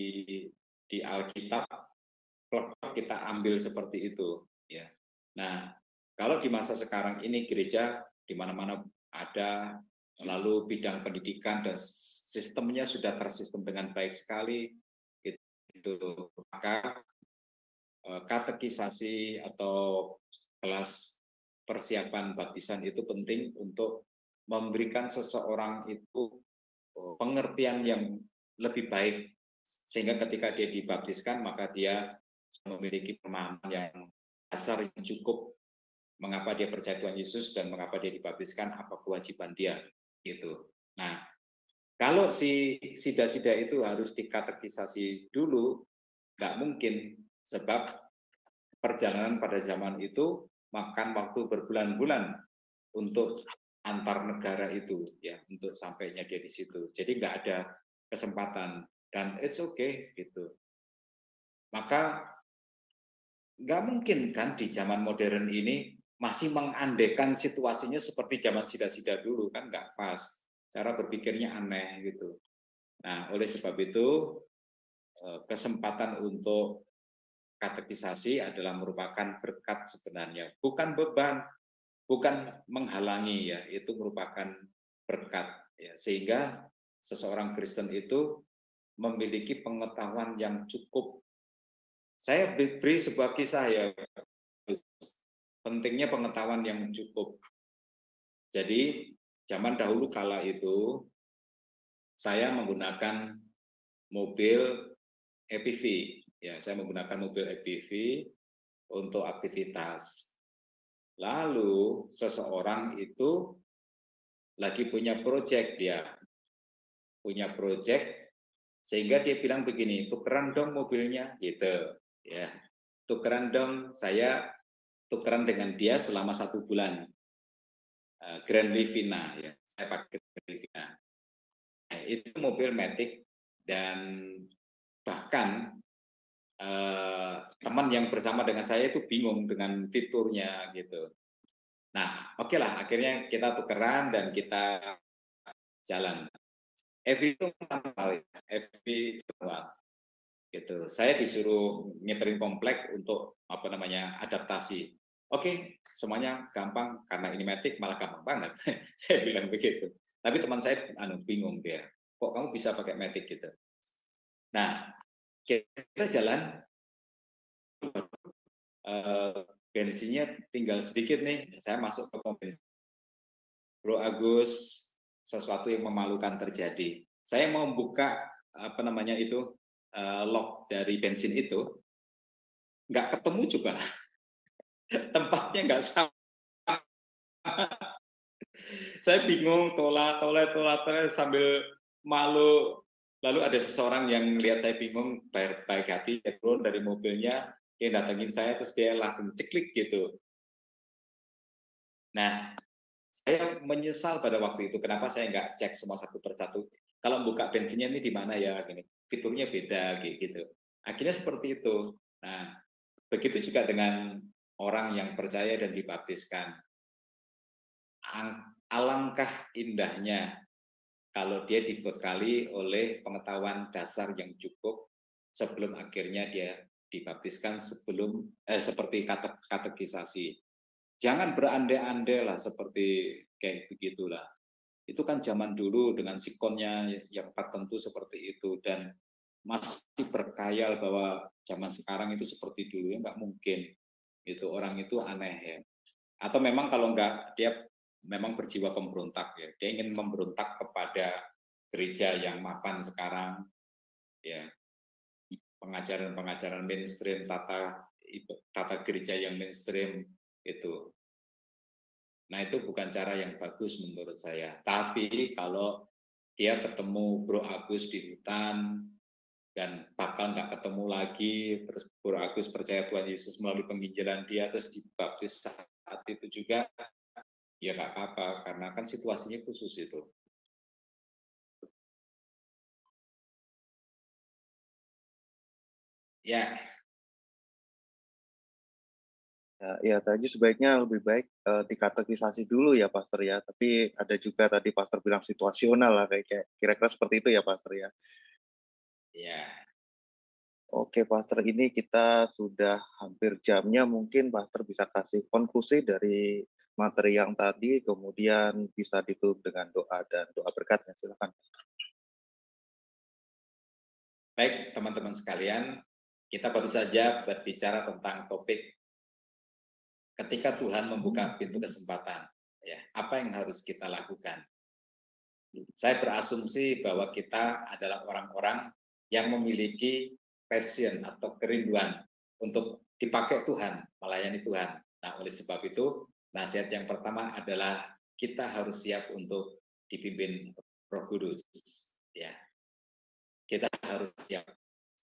di Alkitab, kita ambil seperti itu ya. Nah, kalau di masa sekarang ini gereja di mana-mana ada, lalu bidang pendidikan dan sistemnya sudah tersistem dengan baik sekali, itu maka katekisasi atau kelas persiapan baptisan itu penting untuk memberikan seseorang itu pengertian yang lebih baik, sehingga ketika dia dibaptiskan maka dia memiliki pemahaman yang dasar yang cukup mengapa dia percaya Tuhan Yesus dan mengapa dia dibaptiskan, apa kewajiban dia gitu. Nah, kalau si sida-sida itu harus dikatekisasi dulu, nggak mungkin, sebab perjalanan pada zaman itu makan waktu berbulan-bulan untuk antar negara itu ya, untuk sampainya dia di situ. Jadi nggak ada kesempatan. dan it's okay gitu. Maka nggak mungkin kan di zaman modern ini masih mengandekan situasinya seperti zaman sida-sida dulu, kan nggak pas. Cara berpikirnya aneh gitu. Nah, oleh sebab itu kesempatan untuk katekisasi adalah merupakan berkat sebenarnya, bukan beban, bukan menghalangi ya, itu merupakan berkat ya, sehingga seseorang Kristen itu memiliki pengetahuan yang cukup. Saya beri sebuah kisah ya, pentingnya pengetahuan yang cukup. Jadi zaman dahulu kala itu saya menggunakan mobil EPV ya, saya menggunakan mobil EPV untuk aktivitas. Lalu seseorang itu lagi punya proyek, dia punya proyek sehingga dia bilang begini, tukeran dong mobilnya gitu ya, tukeran dong, saya tukeran dengan dia selama 1 bulan. Grand Livina ya, saya pakai Grand Livina. Nah, itu mobil Matic dan bahkan teman yang bersama dengan saya itu bingung dengan fiturnya gitu. Nah, oke lah, akhirnya kita tukeran dan kita jalan. FV itu manual, FV manual gitu. Saya disuruh nyeterin komplek untuk apa namanya adaptasi. Oke, semuanya gampang karena ini matic malah gampang banget. Saya bilang begitu. Tapi teman saya bingung dia. Kok kamu bisa pakai matic gitu? Nah, kita jalan, bensinnya tinggal sedikit nih. Saya masuk ke mobil. Bro Agus, sesuatu yang memalukan terjadi. Saya mau buka apa namanya itu lock dari bensin itu, nggak ketemu juga, tempatnya nggak sama. Saya bingung, tolak sambil malu. Lalu ada seseorang yang lihat saya bingung, baik hati, dia turun dari mobilnya, dia datengin saya, terus dia langsung ceklik gitu. Nah, saya menyesal pada waktu itu, kenapa saya nggak cek semua satu persatu. Kalau buka bensinnya ini di mana ya, gini, fiturnya beda gitu. Akhirnya seperti itu. Nah, begitu juga dengan orang yang percaya dan dibaptiskan. Alangkah indahnya kalau dia dibekali oleh pengetahuan dasar yang cukup sebelum akhirnya dia dibaptiskan, seperti katekisasi. Jangan berandai-andai lah seperti kayak begitulah. Itu kan zaman dulu dengan sikonnya yang tertentu seperti itu, dan masih berkhayal bahwa zaman sekarang itu seperti dulu, ya nggak mungkin. Itu orang itu aneh ya. Atau memang kalau nggak, dia memang berjiwa pemberontak ya. Dia ingin memberontak kepada gereja yang mapan sekarang, ya, pengajaran mainstream, tata gereja yang mainstream itu. Nah, itu bukan cara yang bagus menurut saya. Tapi kalau dia ketemu Bro Agus di hutan dan bakal nggak ketemu lagi, terus Bro Agus percaya Tuhan Yesus melalui penginjilan dia, terus dibaptis saat itu juga, ya nggak apa-apa, karena kan situasinya khusus itu. Ya. Ya, tadi sebaiknya lebih baik dikatekisasi dulu ya, Pastor ya. Tapi ada juga tadi Pastor bilang situasional lah, kayak kira-kira seperti itu ya, Pastor ya. Ya. Oke, Pastor, ini kita sudah hampir jamnya. Mungkin Pastor bisa kasih konklusi dari materi yang tadi, kemudian bisa ditutup dengan doa dan doa berkatnya. Silakan. Baik, teman-teman sekalian, kita baru saja berbicara tentang topik ketika Tuhan membuka pintu kesempatan, ya, apa yang harus kita lakukan? Saya berasumsi bahwa kita adalah orang-orang yang memiliki passion atau kerinduan untuk dipakai Tuhan, melayani Tuhan. Nah, oleh sebab itu, nasihat yang pertama adalah kita harus siap untuk dipimpin Roh Kudus. Ya, kita harus siap.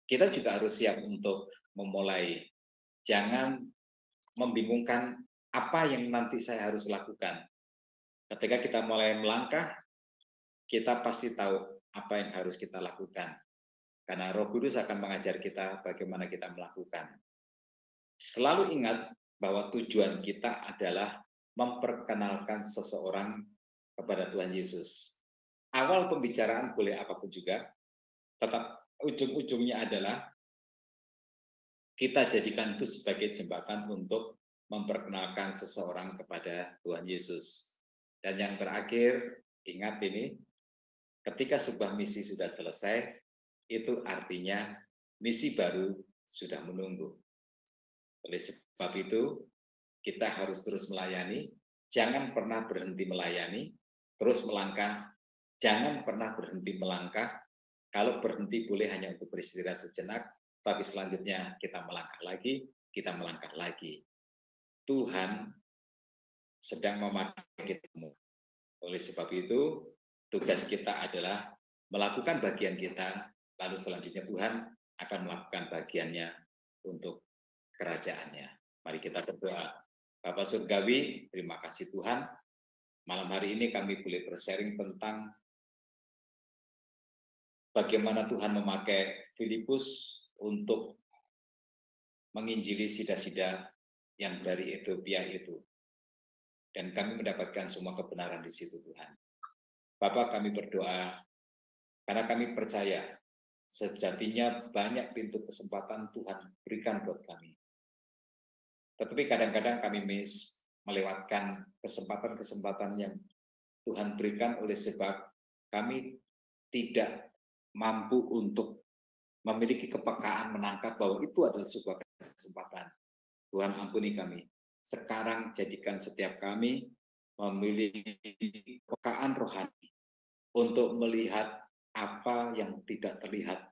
Kita juga harus siap untuk memulai. Jangan membingungkan apa yang nanti saya harus lakukan. Ketika kita mulai melangkah, kita pasti tahu apa yang harus kita lakukan. Karena Roh Kudus akan mengajar kita bagaimana kita melakukan. Selalu ingat bahwa tujuan kita adalah memperkenalkan seseorang kepada Tuhan Yesus. Awal pembicaraan boleh apapun juga, tetap ujung-ujungnya adalah kita jadikan itu sebagai jembatan untuk memperkenalkan seseorang kepada Tuhan Yesus. Dan yang terakhir, ingat ini, ketika sebuah misi sudah selesai, itu artinya misi baru sudah menunggu. Oleh sebab itu, kita harus terus melayani, jangan pernah berhenti melayani, terus melangkah, jangan pernah berhenti melangkah. Kalau berhenti boleh hanya untuk beristirahat sejenak, tapi selanjutnya kita melangkah lagi. Tuhan sedang memakai kita semua. Oleh sebab itu, tugas kita adalah melakukan bagian kita, lalu selanjutnya Tuhan akan melakukan bagiannya untuk kerajaannya. Mari kita berdoa. Bapa Surgawi, terima kasih Tuhan. Malam hari ini kami boleh bersharing tentang bagaimana Tuhan memakai Filipus untuk menginjili sida-sida yang dari Ethiopia itu. Dan kami mendapatkan semua kebenaran di situ Tuhan. Bapak, kami berdoa karena kami percaya sejatinya banyak pintu kesempatan Tuhan berikan buat kami. Tetapi kadang-kadang kami melewatkan kesempatan-kesempatan yang Tuhan berikan oleh sebab kami tidak mampu untuk memiliki kepekaan menangkap bahwa itu adalah sebuah kesempatan. Tuhan ampuni kami. Sekarang jadikan setiap kami memiliki kepekaan rohani untuk melihat apa yang tidak terlihat.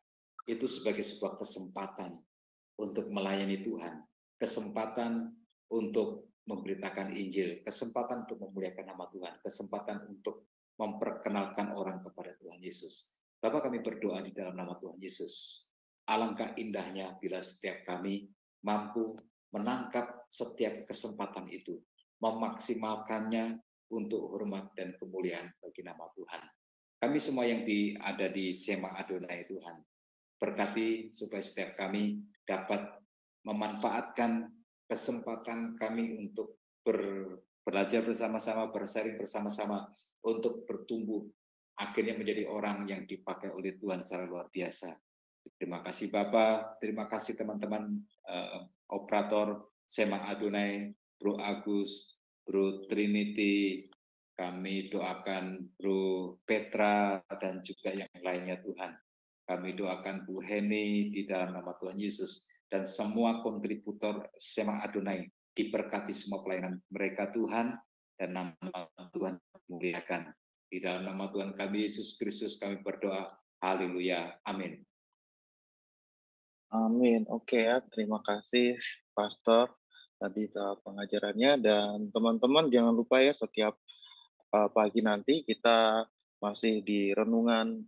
Itu sebagai sebuah kesempatan untuk melayani Tuhan. Kesempatan untuk memberitakan Injil, kesempatan untuk memuliakan nama Tuhan, kesempatan untuk memperkenalkan orang kepada Tuhan Yesus. Bapak, kami berdoa di dalam nama Tuhan Yesus. Alangkah indahnya bila setiap kami mampu menangkap setiap kesempatan itu, memaksimalkannya untuk hormat dan kemuliaan bagi nama Tuhan. Kami semua yang ada di Sema Adonai Tuhan, berkati supaya setiap kami dapat memanfaatkan kesempatan kami untuk belajar bersama-sama, bersharing bersama-sama, untuk bertumbuh, akhirnya menjadi orang yang dipakai oleh Tuhan secara luar biasa. Terima kasih Bapak, terima kasih teman-teman operator Sema Adonai, Bro Agus, Bro Trinity, kami doakan Bro Petra dan juga yang lainnya Tuhan. Kami doakan Bu Heni di dalam nama Tuhan Yesus dan semua kontributor Sema Adonai diberkati semua pelayanan mereka Tuhan dan nama Tuhan dimuliakan. Di dalam nama Tuhan kami Yesus Kristus kami berdoa. Haleluya. Amin. Amin. Oke ya, terima kasih Pastor tadi pengajarannya, dan teman-teman jangan lupa ya setiap pagi nanti kita masih di renungan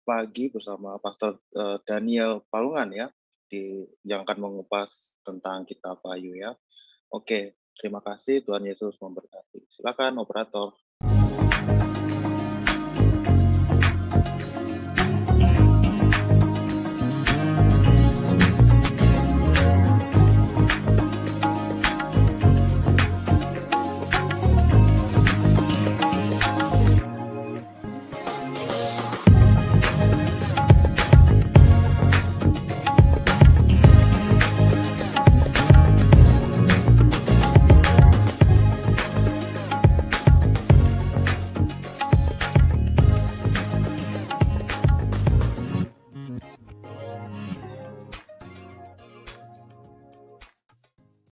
pagi bersama Pastor Daniel Palungan ya, yang akan mengupas tentang kitab Wahyu ya. Oke, terima kasih, Tuhan Yesus memberkati. Silakan operator.